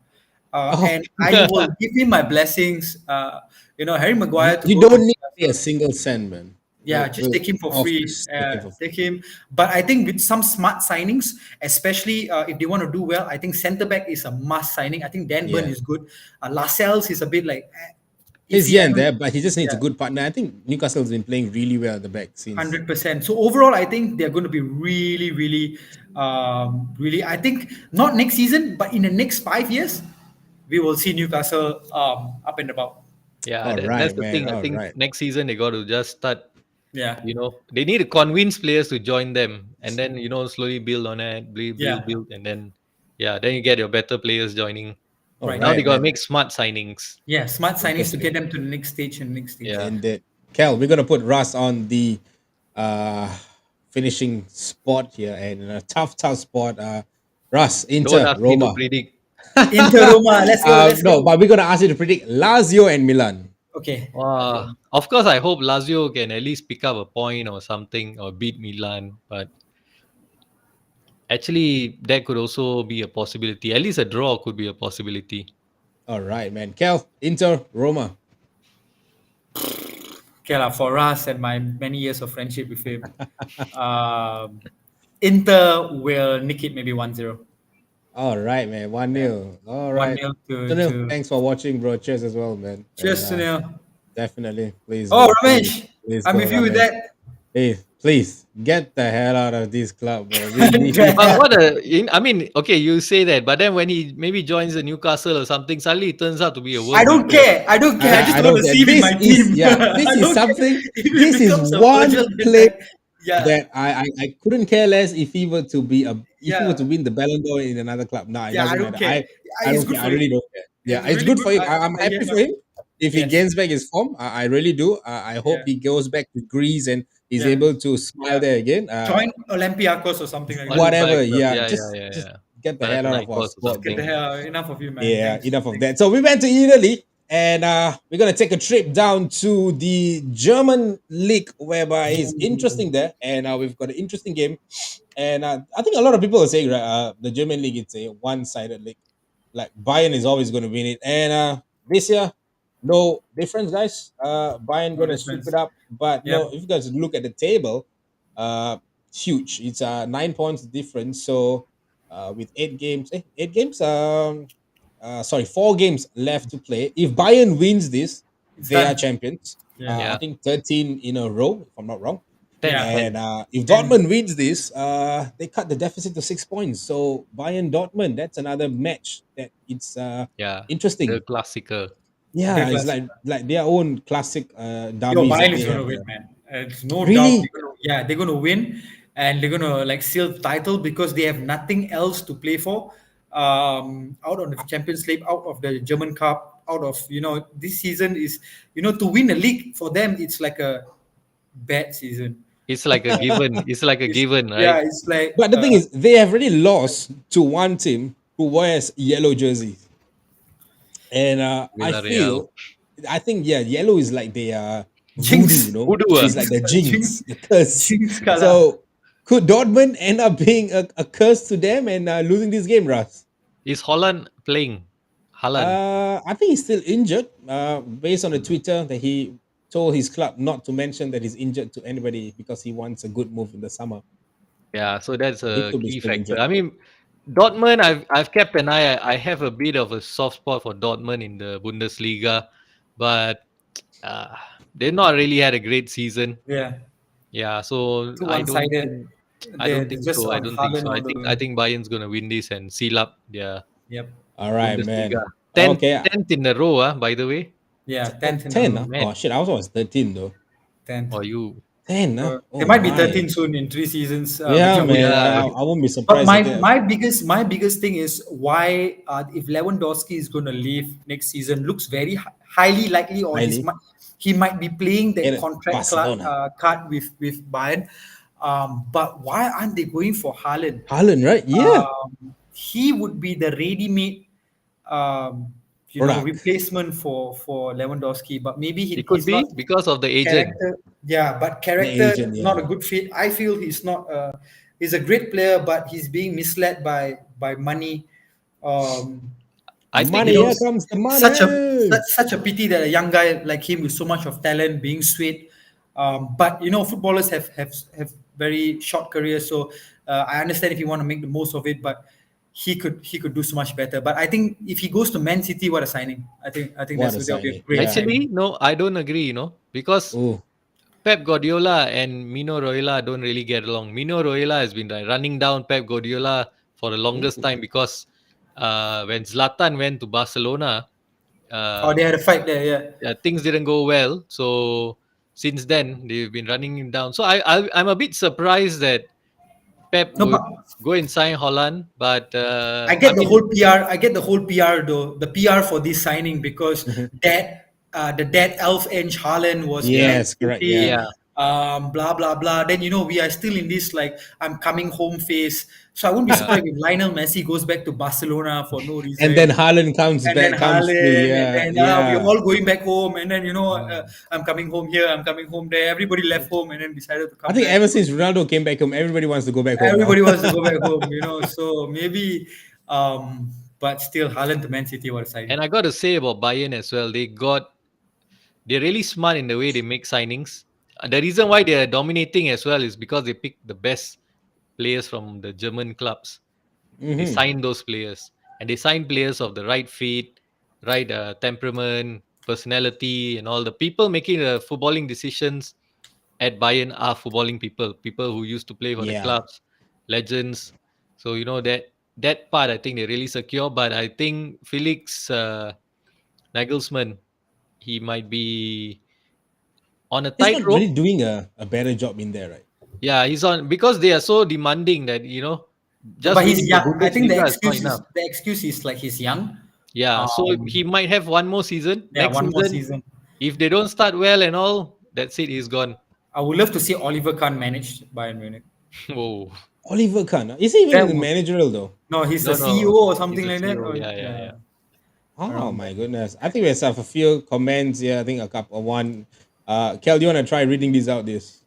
Oh, and I will give him my blessings. Harry Maguire to you go to don't need to pay a Newcastle. single cent, man. Yeah, just take him for Of free. course, take it for Take him. But I think with some smart signings, especially if they want to do well, I think centre back is a must signing. I think Dan Burn yeah. is good. Lascelles is a bit like He's iffy. here I and don't. there, but he just needs a Yeah. good partner. I think Newcastle's been playing really well at the back since. 100%. So overall, I think they're going to be really, really, really. I think not next season, but in the next 5 years, we will see Newcastle up and about. Yeah, All that's right, the man. thing. I All think right. next season they got to just start. Yeah, They need to convince players to join them, and then slowly build on it, yeah, build, and then yeah, then you get your better players joining. All right. Now they right, gotta man. make smart signings. Yeah, smart signings to Interesting. get them to the next stage and next stage. Yeah, And Kel, we're gonna put Russ on the uh finishing spot here, and in a tough spot. Russ, don't Inter, ask me to Roma. predict. Inter Roma, let's go, let's No, go. but we're gonna ask you to predict Lazio and Milan. Okay, Of course, I hope Lazio can at least pick up a point or something or beat Milan, but actually that could also be a possibility. At least a draw could be a possibility. All right, man. Kel, Inter, Roma. okay lah. For us and my many years of friendship with him, um, Inter will nick it maybe 1-0. All right, man. 1 Yeah, 0. All one right. nil Sunil, to. thanks for watching, bro. Cheers as well, man. And Cheers, Sunil. definitely, please, Oh, bro. Please, Ramesh, please I'm go, with you with Ramesh. that. Hey, please get the hell out of this club, bro. We But I mean, okay, you say that, but then when he maybe joins the Newcastle or something, suddenly it turns out to be a I world don't beater. care. I don't care. I just I don't don't want to care. see him in This my is, team. yeah, this I is don't care something. if it This is becomes a one Virgil van player Dijk. Yeah, that I couldn't care less if he were to be if he were to yeah, win the Ballon d'Or in another club. Nah, it yeah. I doesn't don't matter. care. I It's don't good care. I for him. really don't care. Yeah, It's it's really good good. for him. I'm happy Yeah, for him. If he yes. gains back his form, I really do. I hope Yeah, he goes back to Greece and is yeah, able to smile yeah. there again. Join Olympiacos or something like that. Whatever. Olympiacos, Yeah, yeah, yeah, just yeah, just yeah. get the hell out of our Panathinaikos or sport, Get the bro. something. hell enough of you, man. Yeah, Thanks. enough of Thanks. that. So we went to Italy, and we're gonna take a trip down to the German league, whereby it's interesting there, and we've got an interesting game. And I think a lot of people are saying, right, the German league it's a one-sided league. Like Bayern is always going to win it, and this year, no difference, guys. Bayern No going to sweep it difference. up, but Yep. no. If you guys look at the table, it's huge. It's 9 points difference. So with 8 games, 8 games. Sorry, 4 games left to play. If Bayern wins this, It's they are done. champions. Yeah. I Yeah, think 13 in a row, if I'm not wrong. 10, Yeah. 10. And if And Dortmund wins this, they cut the deficit to 6 points. So Bayern Dortmund, that's another match that it's Yeah, the interesting. classical. the Yeah, it's classic. like their own classic Yo, dummies that Bayern they is gonna have win, there. man. It's no doubt. Really? They're gonna win, and they're gonna like seal the title because they have nothing else to play for. Out of the Champions League, out of the German Cup, out of this season is to win a league for them. It's like a bad season. It's like a given. It's like a It's given, yeah, right? it's like But the thing is, they have already lost to one team who wears yellow jerseys. And Villarreal. I think, yeah, yellow is like the voodoo, jinx, you know, Voodoo, it's ah? like the jinx, jinx, the curse. jinx color. So could Dortmund end up being a curse to them and losing this game, Russ? Is Holland playing? Holland. I think he's still injured. Based on the Twitter that he told his club not to mention that he's injured to anybody because he wants a good move in the summer. Yeah, so that's He a could be key still factor. injured. I mean, Dortmund, I've kept an eye. I have a bit of a soft spot for Dortmund in the Bundesliga, but uh, they've not really had a great season. Yeah, Yeah, so too one-sided. I don't They're think just so. I on don't think Haaland so. all the I way. think Bayern's gonna win this and seal up their Yep. All right, Bundesliga. man. 10th, Okay. 10th in a row, by the way. Yeah, Oh, 10th in a 10, row. huh? Man, Oh, shit. I was 13, though. 10th. or you. 10, huh? They Oh, might be my. 13 soon in 3 seasons. Yeah, Become man. Yeah, I won't be But surprised my if they. biggest thing is why if Lewandowski is going to leave next season looks very highly likely, or Highly. he might be playing that In contract Barcelona. card with Bayern. But why aren't they going for Haaland? Haaland, right? Yeah. He would be the ready-made um, Product. replacement for Lewandowski, but maybe It could he's not be because of the agent. character. Yeah, but The character agent, not a yeah. good fit. I feel he's not. He's a great player, but he's being misled by money. Um, I think Money, you know, here he's comes the such a money. such a pity that a young guy like him with so much of talent being swayed. But footballers have very short careers, so I understand if you want to make the most of it, but he could do so much better. But I think if he goes to Man City, what a signing! I think What a that'll be a signing. great Yeah. signing. actually no. I don't agree. Because Oh. Pep Guardiola and Mino Raiola don't really get along. Mino Raiola has been running down Pep Guardiola for the longest time because when Zlatan went to Barcelona, Oh, uh, they had a fight there, yeah. things didn't go well. So since then, they've been running him down. So I'm a bit surprised that Pep No, would but go and sign Holland. But I I get the mean, whole PR. I get the whole PR though. The PR for this signing because the dead elf Ange Haaland was Man Yes, correct. Yeah. City. yeah, Blah blah blah. Then we are still in this like I'm coming home phase. So I wouldn't be yeah, surprised if Lionel Messi goes back to Barcelona for no And reason. then Haaland comes And then back, comes through. Haaland, and Yeah, then we're yeah. all going back home. And then Mm. I'm coming home here. I'm coming home there. Everybody left home and then decided to I come think back. ever since Ronaldo came back home, everybody wants to go back home now. Everybody wants to go back home. So maybe, but still, Haaland to Man City was and signing. I got to say about Bayern as well. They're really smart in the way they make signings. The reason why they're dominating as well is because they pick the best players from the German clubs. They Hmm. sign those players, and they sign players of the right fit, right temperament, personality, and all. The people making the footballing decisions at Bayern are footballing people who used to play for the Yeah. clubs, legends. So that part I think they really secure. But I think Felix Nagelsmann, he might be on a He's not really tightrope. doing a better job in there, right? Yeah, he's on because they are so demanding that just But he's winning the young. I think the Bundesliga is not excuse is enough. the excuse is like he's young. Yeah, so Um, he might have one more season. yeah, Next one more season, season. if they don't start well and all, that's it. He's gone. I would love to see Oliver Kahn manage Bayern Munich. Whoa. Oliver Kahn. Is he even That in the would, managerial though? no, he's the No, CEO no, or he's something the like that. CEO. Or, Yeah, yeah, yeah, yeah. Oh around my there. goodness. I think we have a few comments here. I think a couple one. Kel, do you want to try reading these out this?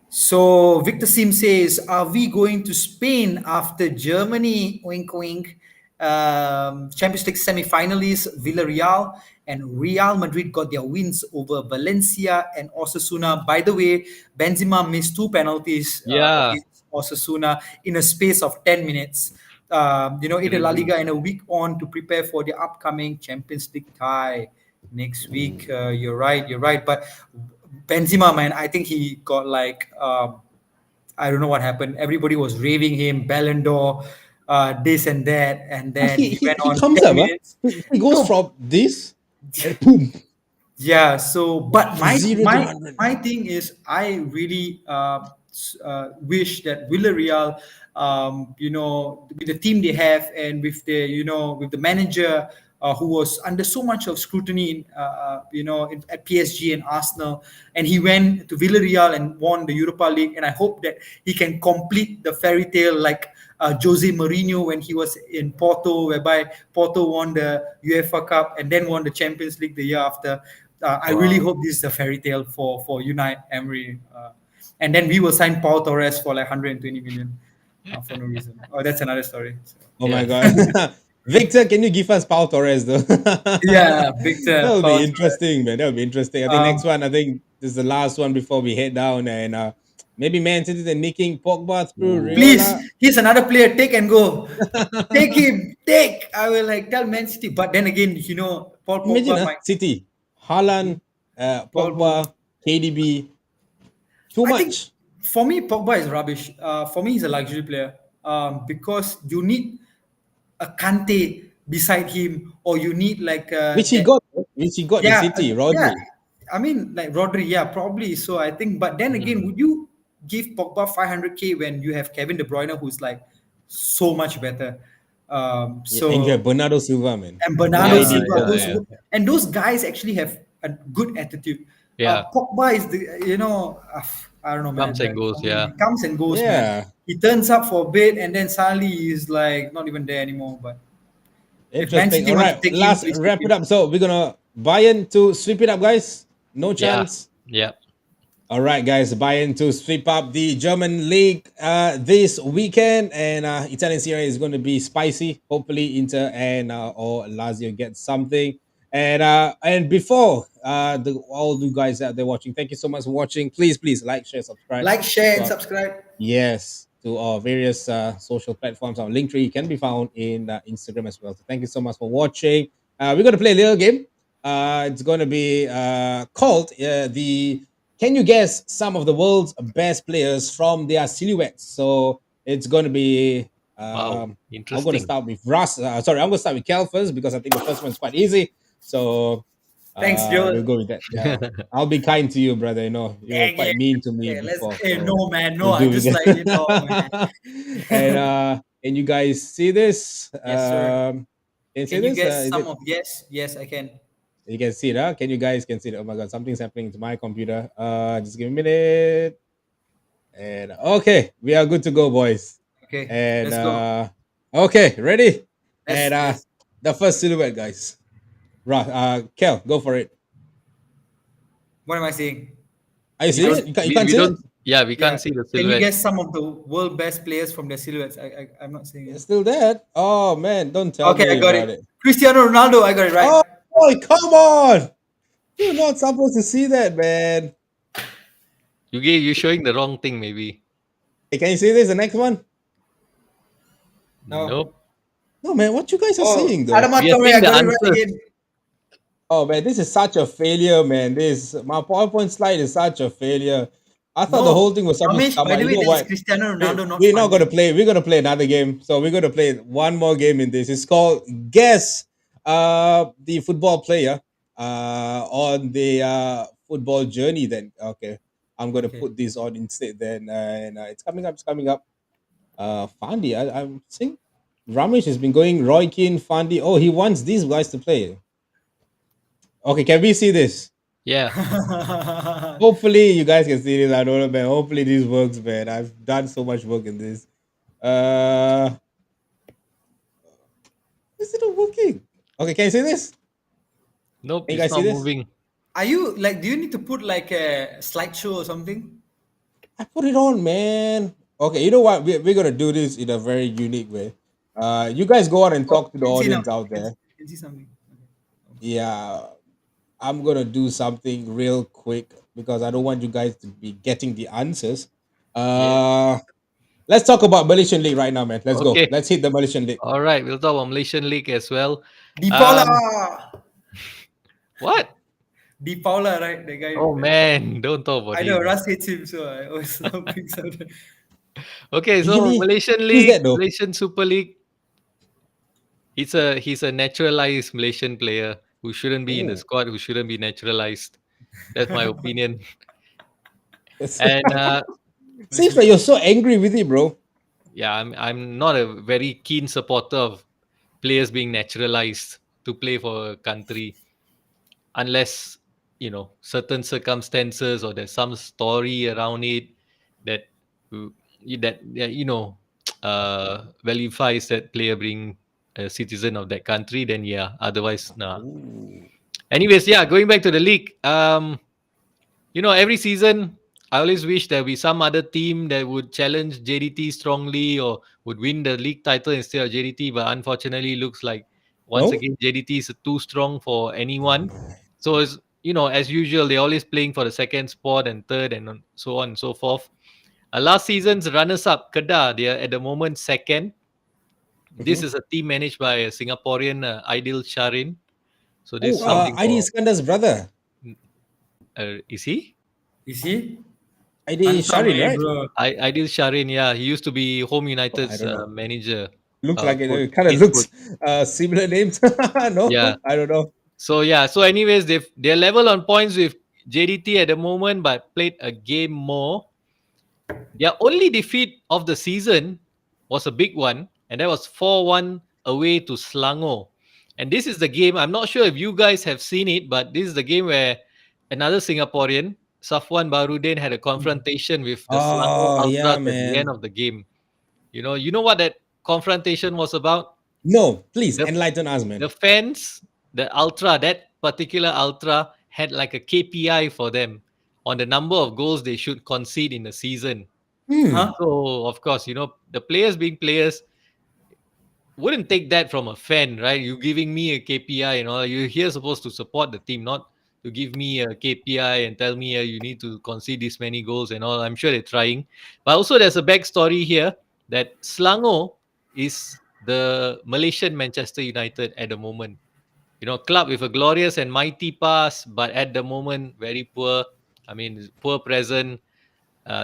So Victor Sim says, "Are we going to Spain after Germany? Wink, wink. Champions League semi-finalists Villarreal and Real Madrid got their wins over Valencia and Osasuna. By the way, Benzema missed two penalties Yeah. against Osasuna in a space of 10 minutes. In the La Terrible. Liga and a week on to prepare for the upcoming Champions League tie next week. You're right. You're right. But Benzema, man, I think he got like I don't know what happened. Everybody was raving him, Ballon d'Or, this and that, and Ah, then he, he he went he on comes ten up, minutes. he goes No, from this and boom, yeah. So, but from my zero to my 100. my thing is, I really wish that Villarreal, with the team they have and with with the manager who was under so much of scrutiny, at PSG and Arsenal, and he went to Villarreal and won the Europa League, and I hope that he can complete the fairy tale like. Jose Mourinho when he was in Porto, whereby Porto won the UEFA Cup and then won the Champions League the year after. I really Wow. hope this is a fairy tale for Unai Emery, and then we will sign Paul Torres for like 120 million for no reason. Oh, that's another story. So, Oh my Yeah. god. Victor, can you give us Pau Torres though? yeah, That Victor will Paul be Torres. interesting, man. That will be interesting. I think next one, I think this is the last one before we head down, and maybe Man City they're nicking Pogba through Ooh. Please, Riola. he's another player. Take and go. Take him. Take. I will like tell Man City, but then again, Paul Imagine Pogba might. City, Haaland, Paul Pogba. Pogba, KDB, too I think much. for me, Pogba is rubbish. For me, he's a luxury player because you need a Kante beside him, or you need like Which he that. got, which he got in Yeah, City, yeah. Rodri. I mean, like Rodri, yeah, probably. So I think, but then again, Mhm. would you give Pogba 500k when you have Kevin De Bruyne, who's like so much better? Yeah, and you have So Bernardo Silva, man. and Bernardo Yeah, Grinding Silva, for yeah, those yeah, and those guys actually have a good attitude. yeah. Pogba is I don't know, Comes man. and Like goes. for me, Yeah. he comes and goes, man. Yeah. He turns up for a bit and then suddenly he's like not even there anymore. But If Man Interesting. City All want to right, take him, last please take wrap it him. up. So we're gonna Bayern to sweep it up, guys. No Yeah, chance. yeah. All right, guys, Bayern to sweep up the German league this weekend, and Italian Serie A is going to be spicy. Hopefully, Inter and or Lazio get something. And before all you guys out there watching, thank you so much for watching. Please like, share, subscribe. Like, share, to and our- subscribe. yes, to our various social platforms. Our link tree can be found in Instagram as well. So thank you so much for watching. We're going to play a little game. It's going to be called the Can You Guess Some of the World's Best Players from Their Silhouettes? So it's going to be, Wow, I'm going to interesting. start with Russ. Sorry, I'm going to start with Kel first because I think the first one's quite easy. So Thanks, we'll Joel. go with that. Yeah. I'll be kind to you, brother. You know, you were Dang quite it. mean to me Okay, let's. before. Hey, So no, man, no. we'll I do with just like man. that. And you guys see this? Yes, sir. Can you see Can you this? guess Is some it? of yes? Yes, I can. You can see it, huh? Can you guys can see it? Oh my god, something's happening to my computer. Just give me a minute. And okay, we are good to go, boys. Okay, And let's go. okay, ready? And Let's let's. the first silhouette, guys. Right, Kel, go for it. What am I saying? Are you You seeing don't. it? You we, can't we see don't. it? Yeah, we Yeah. can't see the Can you silhouette. guess some of the world best players from their silhouettes? I'm not saying it. It's still there. Oh man, don't tell Okay, I me got about it. it. Cristiano Ronaldo. I got it right. Oh boy, come on! You're not supposed to see that, man. You showing the wrong thing maybe. Hey, can you see this? The next one? No. Nope. No, man. What you guys are Oh, saying though? Adama We are Traore. seeing I the got it right answers. again. Oh man, this is such a failure, man. This my PowerPoint slide is such a failure. I thought the whole No, thing was supposed to Ramesh. come By out. the You way, know this is what? Cristiano Ronaldo, not We're not gonna Fandi. play. We're gonna play another game. So we're gonna play one more game in this. It's called Guess the football player on the football journey. Then okay, I'm gonna Okay. put this on instead. Then and it's coming up. It's coming up. Fandi. I'm seeing Ramesh has been going. Roy Keane, Fandi. Oh, he wants these guys to play. Okay, can we see this? Yeah. Hopefully, you guys can see this. I don't know, man. Hopefully, this works, man. I've done so much work in this. Uh, is it not working? Okay, can you see this? Nope, Can you it's guys see not this? moving. Are you like? Do you need to put like a slideshow or something? I put it on, man. Okay, you know what? We're gonna do this in a very unique way. You guys go out and Oh, talk to the I can see now. audience out I there. can see something. Yeah, I'm gonna do something real quick because I don't want you guys to be getting the answers. Yeah. Uh, let's talk about Malaysian League right now, man. Let's go. Okay. Let's hit the Malaysian League. All right. We'll talk about Malaysian League as well. Di Paula, Um, what? Di Paula, right? The guy. Oh man, don't talk about I know him. Russ hates him, so I always bring something. Okay, so Really? Malaysian Who's League, that though? Malaysian Super League. He's a naturalized Malaysian player who shouldn't be in the Oh, squad, who shouldn't be naturalized. That's my opinion. it's- And seems like you're so angry with it, bro. yeah, I'm not a very keen supporter of players being naturalized to play for a country unless certain circumstances or there's some story around it that uh, that validifies that player being a citizen of that country. Then yeah, otherwise nah. Ooh. Anyways, yeah, going back to the league. Every season, I always wish there would be some other team that would challenge JDT strongly or would win the league title instead of JDT. But unfortunately, it looks like once No? again, JDT is too strong for anyone. So, as usual, they're always playing for the second spot and third and so on and so forth. Last season's runners up, Kedah, they are at the moment second. This Mhm. is a team managed by a Singaporean, Aidil Sharin. So, this Oh, is something ID for. Iskandar's brother, Is he? Is he? ID Hantam Sharin, right? bro. Aidil Sharin, yeah, he used to be Home Oh, I United's don't know. manager, Looks like it. coach, It kind of head looks coach. similar names. Yeah. No, I don't know. So yeah. So anyways, they're level on points with JDT at the moment, but played a game more. Their only defeat of the season was a big one, and that was 4-1 away to Selangor. And this is the game. I'm not sure if you guys have seen it, but this is the game where another Singaporean, Safwan Barudin, had a confrontation with the Selangor Oh yeah, Ultras at the end man. of the game. You know what that confrontation was about? No, please The enlighten us, man. the fans, the ultra, that particular ultra had like a KPI for them on the number of goals they should concede in a season. Hmm. Huh? So of course, the players being players wouldn't take that from a fan, right? You giving me a KPI and all. You're here supposed to support the team, not to give me a KPI and tell me you need to concede this many goals and all. I'm sure they're trying. But also there's a backstory here that Selangor is the Malaysian Manchester United at the moment. Club with a glorious and mighty past, but at the moment very poor. I mean, poor present.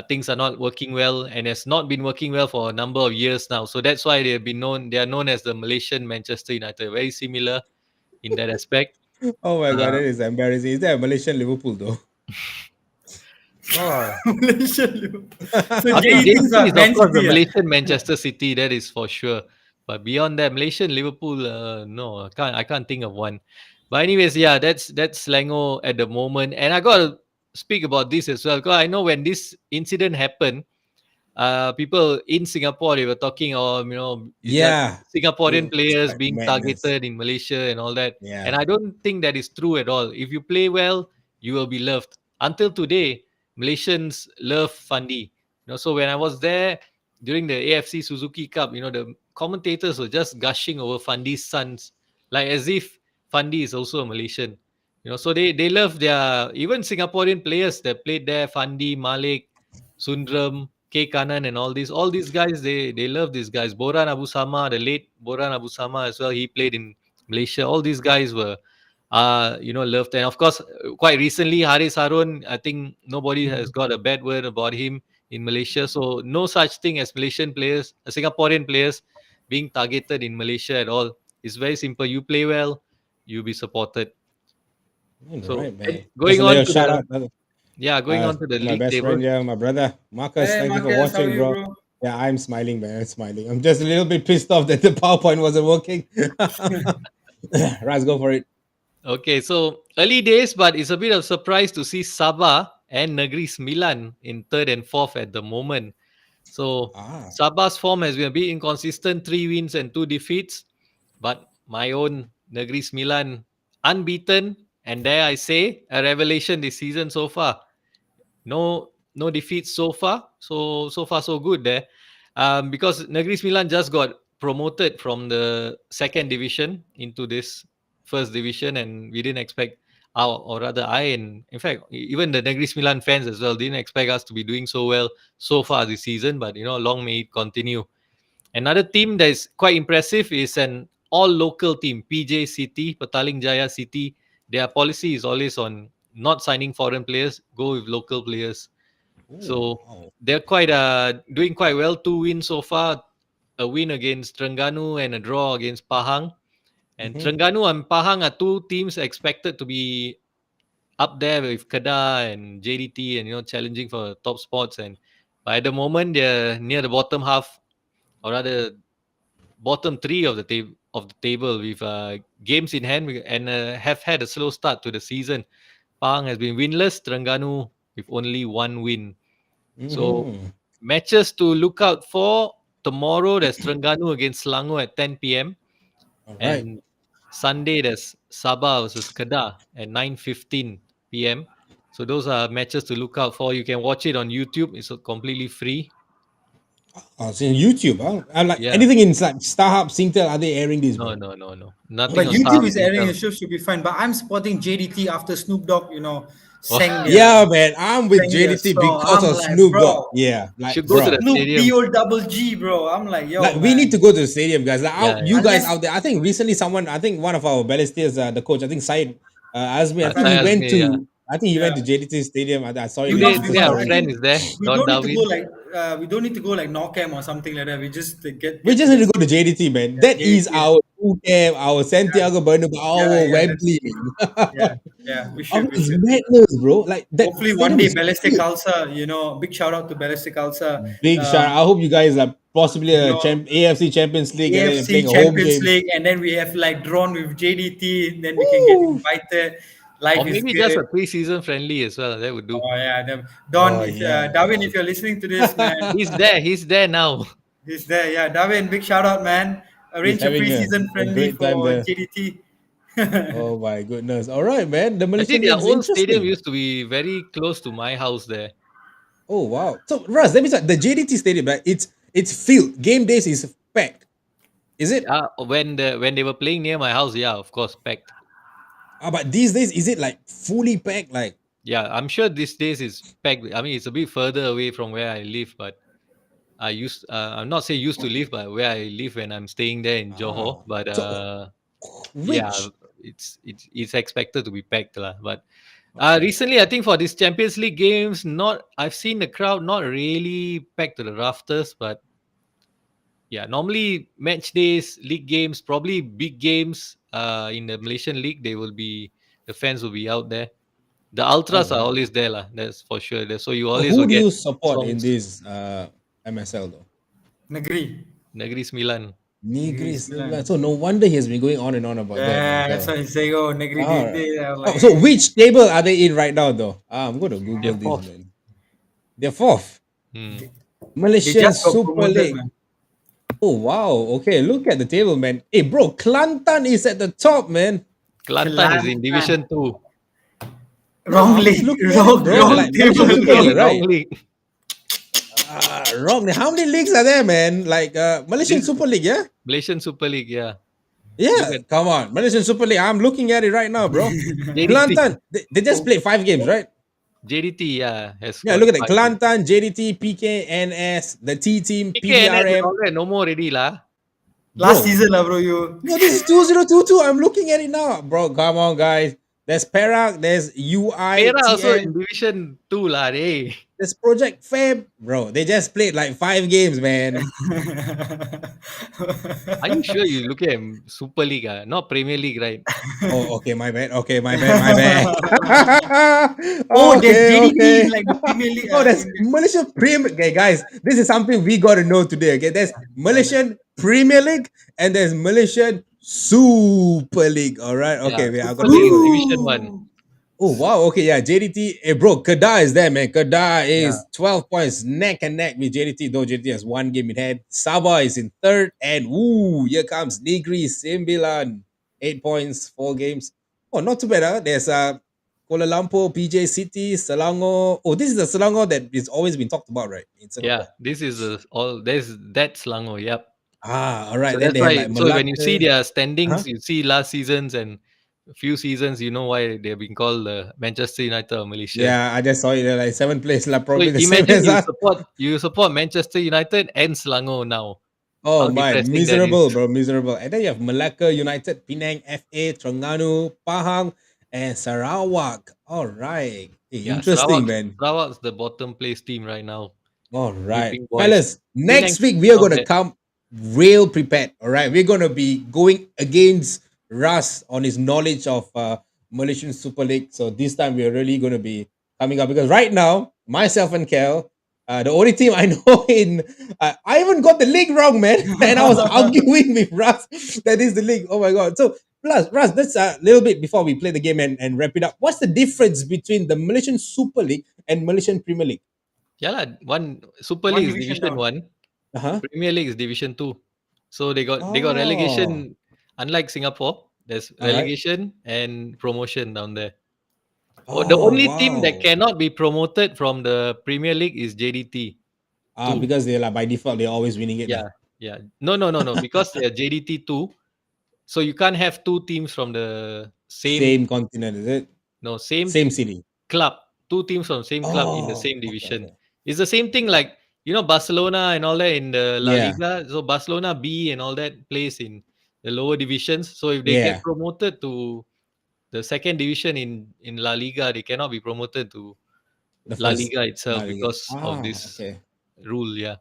Things are not working well, and has not been working well for a number of years now. So that's why they have been known. They are known as the Malaysian Manchester United. Very similar in that aspect. Oh my god, Uh, that is embarrassing. Is there a Malaysian Liverpool though? oh, Malaysia, Liverpool. So I mean, JET is JDT what? is of Man course the City, ah? Malaysian Manchester City. That is for sure. But beyond that, Malaysian Liverpool, no, I can't think of one. But anyways, yeah, that's Selangor at the moment, and I gotta speak about this as well because I know when this incident happened, people in Singapore they were talking, is that Yeah. Singaporean It's players like being madness. targeted in Malaysia and all that. And Yeah. I don't think that is true at all. If you play well, you will be loved. Until today, Malaysians love Fandi. So when I was there during the AFC Suzuki Cup, the commentators were just gushing over Fandi's sons, like as if Fandi is also a Malaysian. So they love their even Singaporean players that played there, Fandi, Malik, Sundram, K Kanan and all these guys, they love these guys. Boran Abu Sama, the late Boran Abu Sama as well, he played in Malaysia. All these guys were loved. And of course, quite recently, Haris Harun, I think nobody has got a bad word about him in Malaysia. So no such thing as Malaysian players, Singaporean players being targeted in Malaysia at all. It's very simple. You play well, you'll be supported. All So right, man. Just going a on little to shout the out going on to the to my league best table. friend here, my brother Marcus. Hey Thank you for Marcus, how are watching, you, bro. bro? Yeah, I'm smiling, man. I'm smiling. I'm just a little bit pissed off that the PowerPoint wasn't working. Raz, go for it. Okay, so early days, but it's a bit of surprise to see Sabah and Negeri Sembilan in third and fourth at the moment. So Ah. Sabah's form has been a bit inconsistent, 3 wins and 2 defeats. But my own Negeri Sembilan unbeaten, and dare I say, a revelation this season so far. No defeats so far. So far so good there. Because Negeri Sembilan just got promoted from the second division into this first division, and we didn't expect or rather I, and in fact even the Negeri Sembilan fans as well didn't expect us to be doing so well so far this season. But long may it continue. Another team that is quite impressive is an all local team, PJ City, Petaling Jaya City. Their policy is always on not signing foreign players, go with local players. Oh, So wow. they're quite doing quite well. 2 wins so far, a win against Terengganu and a draw against Pahang. And Mhm. Terengganu and Pahang are two teams expected to be up there with Kedah and JDT and challenging for top spots. And by the moment they're near the bottom half, or rather bottom three of the table with games in hand and have had a slow start to the season. Pahang has been winless. Terengganu with only 1 win. So Mhm. matches to look out for tomorrow. There's Terengganu against Selangor at 10 p.m. All right. and Sunday there's Sabah versus Kedah at 9:15 p.m. So those are matches to look out for. You can watch it on YouTube. It's completely free. Oh, it's in YouTube. Huh? I'm like Yeah. anything in like Starhub, Singtel. Are they airing this, No, bro? no, no, no. Nothing But on YouTube Starhub is airing Singtel. a show should be fine. But I'm supporting JDT after Snoop Dogg, Oh, Yeah, man. I'm with sang their JDT song. because I'm of like, Snoop Dogg. bro, Yeah, like should go to bro. the Snoop stadium. D-O-double-G, bro. I'm like, Like yo, we need man. to go to the stadium, guys. Like Yeah, you yeah. guys Unless out there. I think recently someone, I think one of our Balestiers, the coach, I think Said asked me. I think Asai he went Azmi, yeah. to. I think he went to yeah, JDT Stadium. I saw him because on Today Insta our I story. friend think is there, we Don don't need to go Darwin. like No Cam or something like that. We just get We get to just need that to go to JDT, man. yeah, That is JDT. our true camp, our Yeah, Santiago Bernabeu, our yeah, Wembley, yeah, man. yeah. We Oh, should, we it's should. madness, bro. Like that Hopefully one stadium day is Ballistic huge. Alsa, big shout out to Ballistic Alsa. Big shot. Um, I hope you guys are possibly you a know, AFC Champions League and then AFC playing a home Champions game. League, and then we have like drawn with JDT, then we can get Woo! invited. Or Life is maybe just good. a pre-season friendly as well. That would do. Oh yeah, Don, Oh if yeah, Darwin, man. if you're listening to this, man, He's there. He's there now. he's there. Yeah, Darwin, big shout out, man. He's Arrange a having pre-season a friendly great time for there. JDT. Oh my goodness. All right, man. The Actually, Malaysian their League's old stadium interesting. used to be very close to my house there. Oh wow. So Russ, let me start. The JDT Stadium, right? It's filled. Game days is packed. Is it? Yeah, when they were playing near my house, yeah, of course, packed. But these days, is it like fully packed? Like, Yeah, I'm sure these days is packed. I mean, it's a bit further away from where I live, but I'm not say used to live, but where I live when I'm staying there in Johor. ah. But So yeah, which it's expected to be packed lah. But okay. recently, I think for these Champions League games, not I've seen the crowd not really packed to the rafters, but yeah, normally match days, league games, probably big games in the Malaysian league, the fans will be out there. The All ultras are right. always there lah. That's for sure. So you So always who will do get you support in songs. this MSL though? Negeri. Negeri Sembilan. Negeri Nigris. Sembilan. So no wonder he has been going on and on about that, man. Yeah, that's what he's saying. Oh, Negeri All right. Dede. I'm Oh, like, so which table are they in right now, though? I'm going to Google They're this, fourth. man. They're fourth. Hmm. they Malaysian just got Super promoted, League. man. Oh, wow. Okay, look at the table, man. Hey, bro, Kelantan is at the top, man. Kelantan is in Kelantan. Division 2. No, Wrong I'm just league. looking at it, Wrong, bro. wrong Like table. Malaysian Super Wrong, League, Wrong. wrong right? league. Wrong. How many leagues are there, man? Like Malaysian This Super League, yeah? Malaysian Super League, yeah. Look Yeah, at come on. Malaysian Super League. I'm looking at it right now, bro. JDT. Kelantan, they just played 5 games, right? JDT, yeah, has Yeah, got look at that. 5 games. Kelantan, JDT, PKNS, the T team, PKNS and PDRM. all that, no more already lah. Last Bro, season, lah, bro. You. no, this is 2022. I'm looking at it now. Bro, come on, guys. There's Perak, there's Perak also UITN, in Division 2 lah, eh. there's Project Fab. Bro, they just played like 5 games, man. Are you sure you look at Super League, not Premier League, right? Oh, okay, my bad. Okay, my bad, my bad. Oh, there's okay, JDT okay. in like the Premier League. Oh, that's In Malaysian Premier. Okay, guys, this is something we got to know today. Okay, there's Malaysian Premier League and there's Malaysian Super League. All right. Yeah, Okay, wait, I Super got to League is Google this. Division 1. Ooh. Oh wow, okay, yeah, JDT. Hey, bro, Kedah is there, man. Kedah Yeah, is 12 points neck and neck with JDT, though JDT has 1 game in hand. Sabah is in third, and here comes Negri Sembilan, 8 points, 4 games. Oh, not too bad, huh? There's Kuala Lumpur, PJ City, Selangor. Oh, this is the Selangor that is always been talked about, right? In yeah. Singapore. This is that's Selangor, yep. All right. So Then that's they have why. like So when you see Malacca. their Huh? standings, you see last seasons and a few seasons, you know why they've been called the Manchester United of Malaysia. Yeah, I just saw it. They're like 7th place, like So probably the same imagine as us. you support Manchester United and Selangor now. Oh How my, depressing that is. miserable, bro, miserable. And then you have Malacca United, Penang FA, Terengganu, Pahang, and Sarawak. All right. Hey, Yeah, interesting, man. Sarawak's the bottom place team right now. All right. Sleeping Boys. Fellas, Penang next week we are not going to bad. come real prepared. All right. We're going to be going against Russ on his knowledge of Malaysian Super League. So this time we're really going to be coming up because right now, myself and Kel, the only team I know in, I even got the league wrong, man. And I was arguing with Russ that is the league. Oh my God. So, plus, Russ, that's a little bit before we play the game and wrap it up. What's the difference between the Malaysian Super League and Malaysian Premier League? Yeah, lah. One Super One League is division Division down. 1. Uh huh. Premier League is Division 2. So they got Oh, relegation. Unlike Singapore, there's all right. relegation and promotion down there. Oh, the Oh, only team that wow. cannot be promoted from the Premier League is JDT 2. Because they're like by default, they're always winning it. Yeah, yeah. No. Because they're JDT 2, so you can't have two teams from the Same same continent, is it? no same Same city. club. Two teams from same club in the Oh, same okay, division. okay. It's the same thing like Barcelona and all that in the La Yeah, Liga. So Barcelona B and all that plays in the lower divisions. So if they get yeah. promoted to the second division in La Liga, they cannot be promoted to The La first Liga La itself Liga. because of this Okay. rule. Yeah.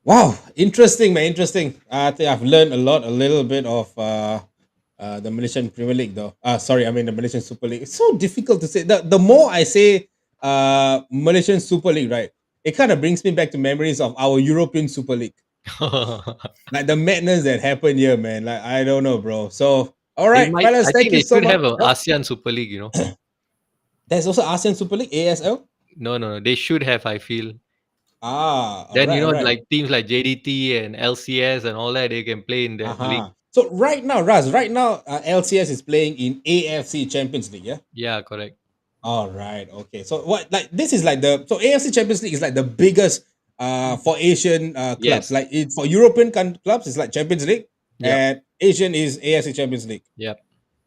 Wow, interesting, man. Interesting. I think I've learned a little bit of the Malaysian Premier League, though. Sorry, I mean the Malaysian Super League. It's so difficult to say. The more I say Malaysian Super League, right, it kind of brings me back to memories of our European Super League. Like the madness that happened here, man. Like I don't know, bro. So all They right, might. fellas, I thank think you they so should much. have an Oh, ASEAN Super League. there's also ASEAN Super League, ASL. No. They should have. I feel. All Then right, all right. like teams like JDT and LCS and all that, they can play in that league. Uh-huh. So right now, Raz, right now, LCS is playing in AFC Champions League, yeah? Yeah, correct. All right, okay. So what like this is like the so AFC Champions League is like the biggest for Asian clubs. Yes. Like for European clubs, it's like Champions League, Yep. and Asian is AFC Champions League. Yep.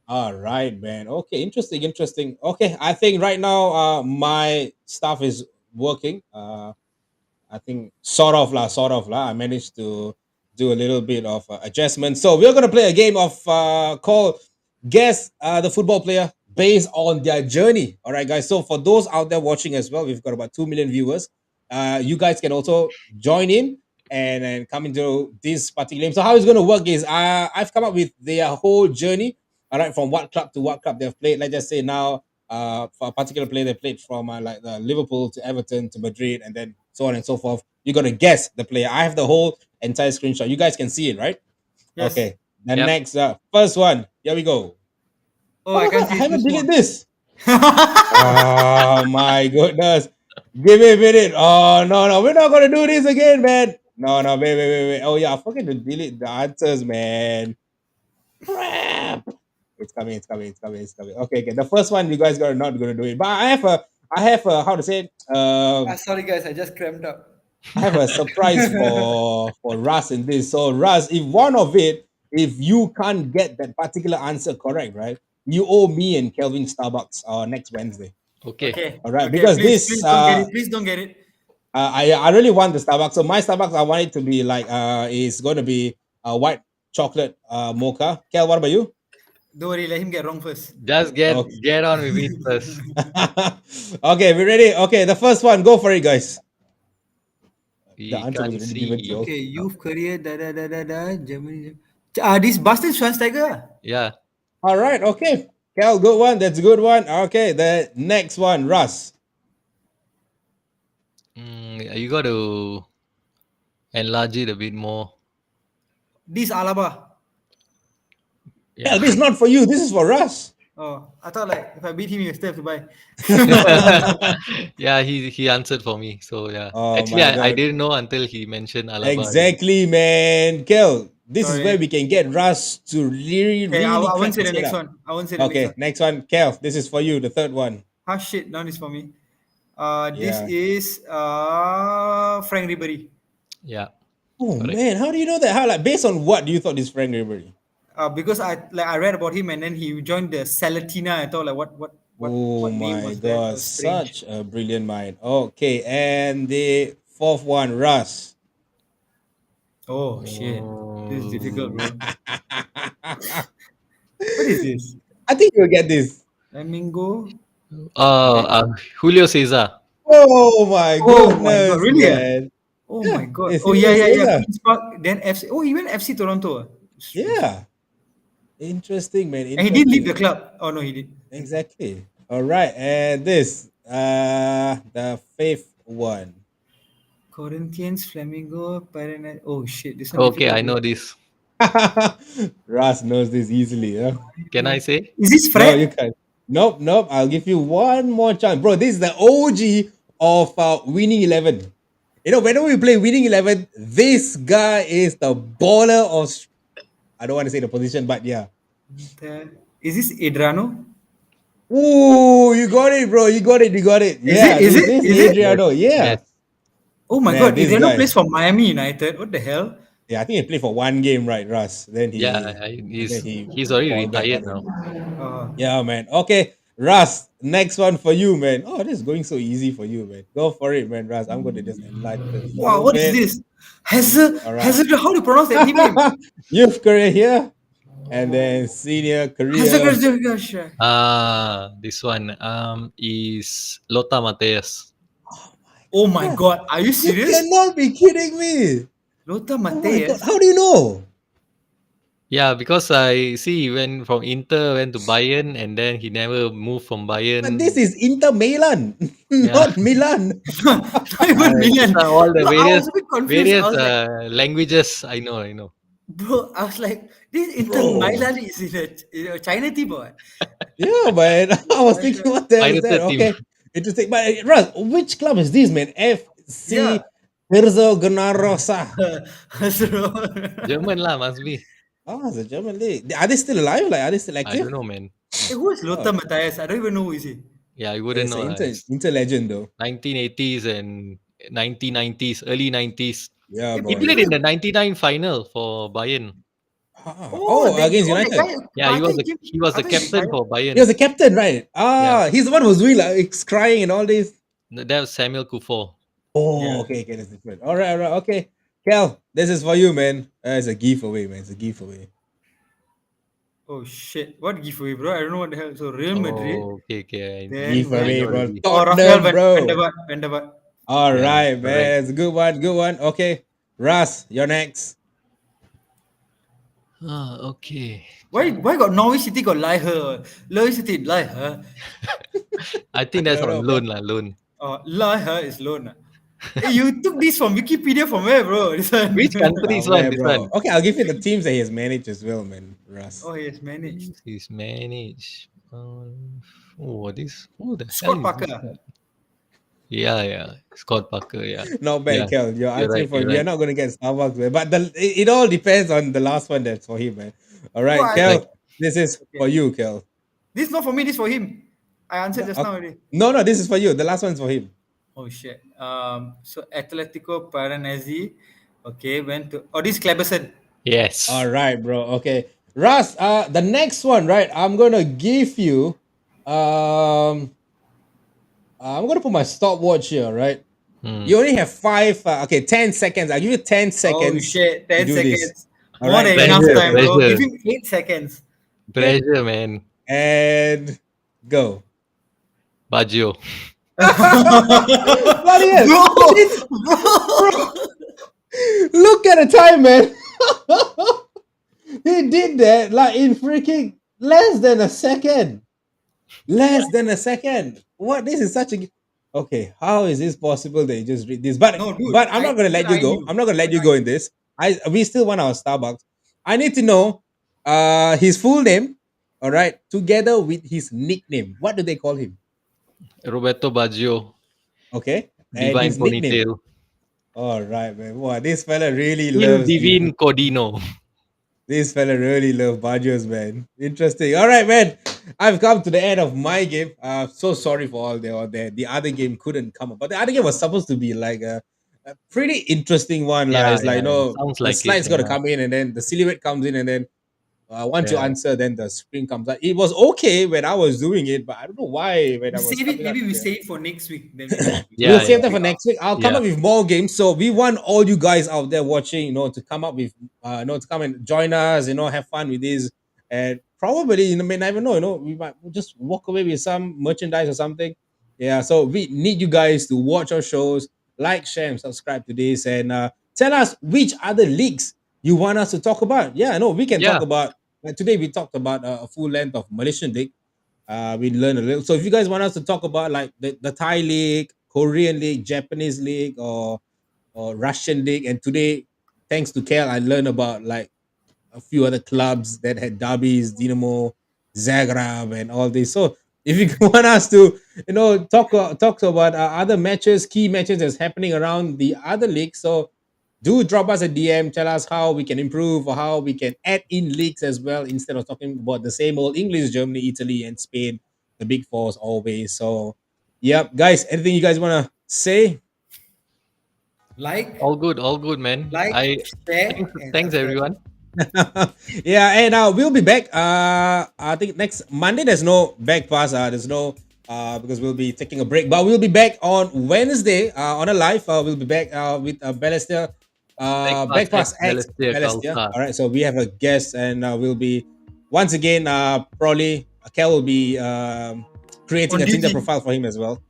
All right, man. Okay, interesting, interesting. Okay, I think right now my stuff is working. I think sort of lah. I managed to do a little bit of adjustment. So we're gonna play a game of called Guess the Football Player based on their journey. All right, guys. So for those out there watching as well, we've got about 2 million viewers. You guys can also join in and come into this particular game. So how it's gonna work is I've come up with their whole journey. All right, from what club to what club they've played. Let's just say now for a particular player they played from like Liverpool to Everton to Madrid and then so on and so forth. You got to guess the player. I have the whole entire screenshot. You guys can see it, right? Yes. Okay. The Yep. next first one. Here we go. Oh, Oh I my can't god, I see it too haven't small. deleted this. Oh my goodness. Give me a minute. Oh no, we're not gonna do this again, man. No, wait. Oh yeah, I forget to delete the answers, man. Crap. It's coming. Okay. The first one you guys are not gonna do it. But I have a how to say it? Sorry, guys, I just crammed up. I have a surprise for Russ in this. So Russ, if one of it, if you can't get that particular answer correct, right? You owe me and Kelvin Starbucks next Wednesday. Okay. Okay. All right, Okay. because Please don't get it. Please don't get it. I really want the Starbucks. So my Starbucks, I want it to be like is going to be a white chocolate mocha. Kel, what about you? Don't worry, let him get wrong first. Just Okay. get on with it first. Okay, we ready? Okay, the first one, go for it, guys. The We answer was can't already given to you see. all. Okay, youth career, Germany. This Bastian Schweinsteiger. Yeah. All right, okay. Kel, good one. That's a good one. Okay, the next one, Russ. You got to enlarge it a bit more. This Alaba. Yeah. Kel, this is not for you. This is for Russ. Oh, I thought like if I beat him, you still have to buy. Yeah, he answered for me. So yeah. Oh Actually, my I god. didn't know until he mentioned Alaba. Exactly, man. Kel, this is where Sorry. we can get Russ to really, Okay, I really won't crack say his the head next up. one. I won't say the next Okay, one. next one. Kel, this is for you, the third one. Ah shit, now this for me. This Yeah. is Frank Ribery. Yeah. Oh Correct. man, how do you know that? How like based on what do you thought this Frank Ribery? Because I read about him and then he joined the Salatina. I thought like Oh what name my was that? It god, was strange. such a brilliant mind. Okay, and the fourth one, Russ. Oh shit, this is difficult, bro. I What is this? think you'll get this. Flamingo. Julio Cesar. Oh my Oh my god, goodness, really? man. Oh Yeah, my god. it's Oh Julio yeah. Cesar. Queens Park, then FC. Oh, he went FC Toronto. Yeah. Interesting, man. And he didn't leave the Interesting. club. Oh no, he did. Exactly. All right. And this, the fifth one. Corinthians, Flamingo, Paranite. Oh shit, this one Okay, difficult. I Bro. know this. Russ knows this easily, huh? Can I say? Is this No, you Fred? can't. Nope. I'll give you one more chance. Bro, this is the OG of Winning 11. You know, whenever we play Winning 11, this guy is the baller of. I don't want to say the position, but yeah. Is this Adrano? Ooh, you got it, bro. You got it. Yeah, Is this it? is Is it? Yes. Adriano. Yeah. Yes. Oh my Man, god, this Adrano guy. plays for Miami United. What the hell? Yeah, I think he played for one game, right, Russ? Then Yeah, he he's already fall back retired on it. now. Yeah, man. Okay, Russ, next one for you, man. Oh, this is going so easy for you, man. Go for it, man, Russ. I'm going to just enlarge it a Wow, little what is bit. this? Hazard, All right. Hazard. How do you pronounce that team name? Youth career here, and then senior career. Hazard. This one is Lothar Matthäus. Oh my god, are you You serious? cannot be kidding me. Lothar Oh my god, Matthäus. how do you know? Yeah, because I see he went from Inter, went to Bayern, and then he never moved from But Bayern. this is Inter Milan, Yeah. not Milan. Not even Milan. These are all the No, I was a bit confused. I was like, languages. I know. bro, I was like, this Inter Bro. Milan is in a China team or what? Yeah, man. I was thinking, what the hell is that? Pirated team. Okay, interesting. But Russ, which club is this, man? FC Yeah. Mirzo Ganarosa. German lah, must be. Oh, it's a German league. Are they still alive? Like, are they still I active? don't know, man. Hey, who is Lothar Matthias? I don't even know who is he. Yeah, you wouldn't It's know. an Lah. It's Inter legend though. 1980s and 1990s, early 90s. Yeah, Hey, He bro. played Yeah. in the 99 final for Bayern. Oh, Against that United. guy. Yeah, I thought he was I the thought he captain retired. for He Bayern. was the captain, right? Yeah, He's the one who was doing like crying and all this. that was Samuel Kufor. Oh, Yeah. okay, that's different. All right, okay. Kel, this is for you, man. It's a giveaway, man. It's a giveaway. Oh shit! What giveaway, bro? I don't know what the hell. So Real Madrid, Oh, okay. then I Giveaway, know who? bro. already. Oh, Rafael Tottenham, Van bro. der Vaart. Van der Vaart. All Yeah, right, correct. man. It's a good one. Good one. Okay. Russ, you're next. Okay. Why got Norwich City got lie her? Norwich City lie her. I think I that's don't on know, man. loan lah, loan. Lie her is loan. Hey, you took this from Wikipedia from where, bro? This one. Which country is one? Somewhere, This bro. one. Okay, I'll give you the teams that he has managed as well, man. Russ. Oh, he has managed. He's managed. Who the hell Scott is Parker. this guy? Yeah. Scott Parker, yeah. Not Yeah, bad, Kel. You're you're answering right, for you're him. You're right. not going to get Starbucks, man. But it all depends on the last one that's for him, man. All Oh, right, I Right. Kel. This is for okay. you, Kel. This is not for me. This is for him. I answered just now already. No, this is for you. The last one's for him. Oh shit. So Atletico Paranaense. Okay, went to. Oh, this is Kleberson. Yes. All right, bro. Okay. Russ, the next one, right? I'm going to give you I'm going to put my stopwatch here, right? Hmm. You only have 10 seconds. I'll give you 10 Oh seconds shit. to 10 do this. seconds. All More right. than enough Pressure, time, bro. pressure. Give him 8 seconds. Pressure, man. And go. Baggio. Bloody hell. Bro! Look at the time, man. He did that like in freaking less than a second. Less than a second. What? This is such a. Okay, how is this possible that you just read this? But No, dude. but I'm not gonna let you I go. knew. I'm not gonna let Even you go in this. We still want our Starbucks. I need to know his full name, all right, together with his nickname. What do they call him? Roberto Baggio. Okay. And Divine his nickname. Ponytail. All right, man. Wow, this fella really Il loves Divin Codino. This fella really loves Bajos, man. Interesting. All right, man. I've come to the end of my game. So sorry for all the other game couldn't come up, but the other game was supposed to be like a pretty interesting one. Yeah, It's like sounds the like it. slide's gonna Yeah. come in, and then the silhouette comes in, and then once you Yeah. answer, then the screen comes out. It was okay when I was doing it, but I don't know why when I was save it. coming out. Maybe we Yeah. save it for next week. Then Yeah, We'll save that yeah. for next week. I'll come Yeah. up with more games. So we want all you guys out there watching, to come up with, to come and join us, have fun with this. And probably, may never know, we might just walk away with some merchandise or something. Yeah. So we need you guys to watch our shows, like, share, and subscribe to this, and tell us which other leagues you want us to talk about. Yeah, no, we can Yeah. talk about. Like today, we talked about a full length of Malaysian league. We learn a little. So if you guys want us to talk about like the Thai league, Korean league, Japanese league, or Russian league, and today, thanks to Kel, I learned about like a few other clubs that had derbies, Dinamo, Zagreb, and all this. So if you want us to, talk about other matches, key matches that's happening around the other leagues, so do drop us a DM, tell us how we can improve or how we can add in leagues as well instead of talking about the same old English, Germany, Italy, and Spain, the big fours always. So, yep, guys, anything you guys want to say? like, All good, man. share, and Thanks subscribe. everyone. Yeah, and we'll be back. I think next Monday there's no back pass. There's no because we'll be taking a break, but we'll be back on Wednesday on a live. We'll be back with Balestier, back pass X Balestier Balestier. Khalsa. All right, so we have a guest, and we'll be once again probably Kel will be creating On a Tinder duty. profile for him as well,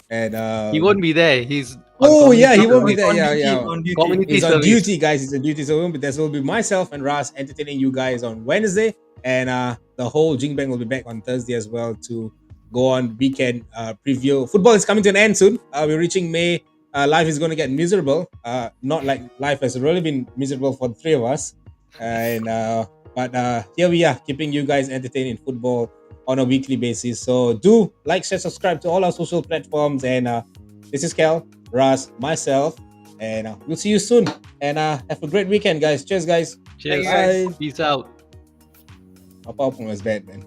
and He won't be there. He's on oh yeah, he community won't be service. there. On duty. Yeah. On duty. Community He's on service. duty, guys. He's on duty. So this will be myself and Ras entertaining you guys on Wednesday, and the whole Jingbang will be back on Thursday as well to go on weekend preview. Football is coming to an end soon. We're reaching May. Life is going to get miserable. Not like life has really been miserable for the three of us, and but here we are, keeping you guys entertained in football on a weekly basis. So do like, share, subscribe to all our social platforms, and this is Kel, Ras, myself, And we'll see you soon. And have a great weekend, guys. Cheers, guys. Cheers. guys. Bye. Peace out. Apa-apa was bad, man.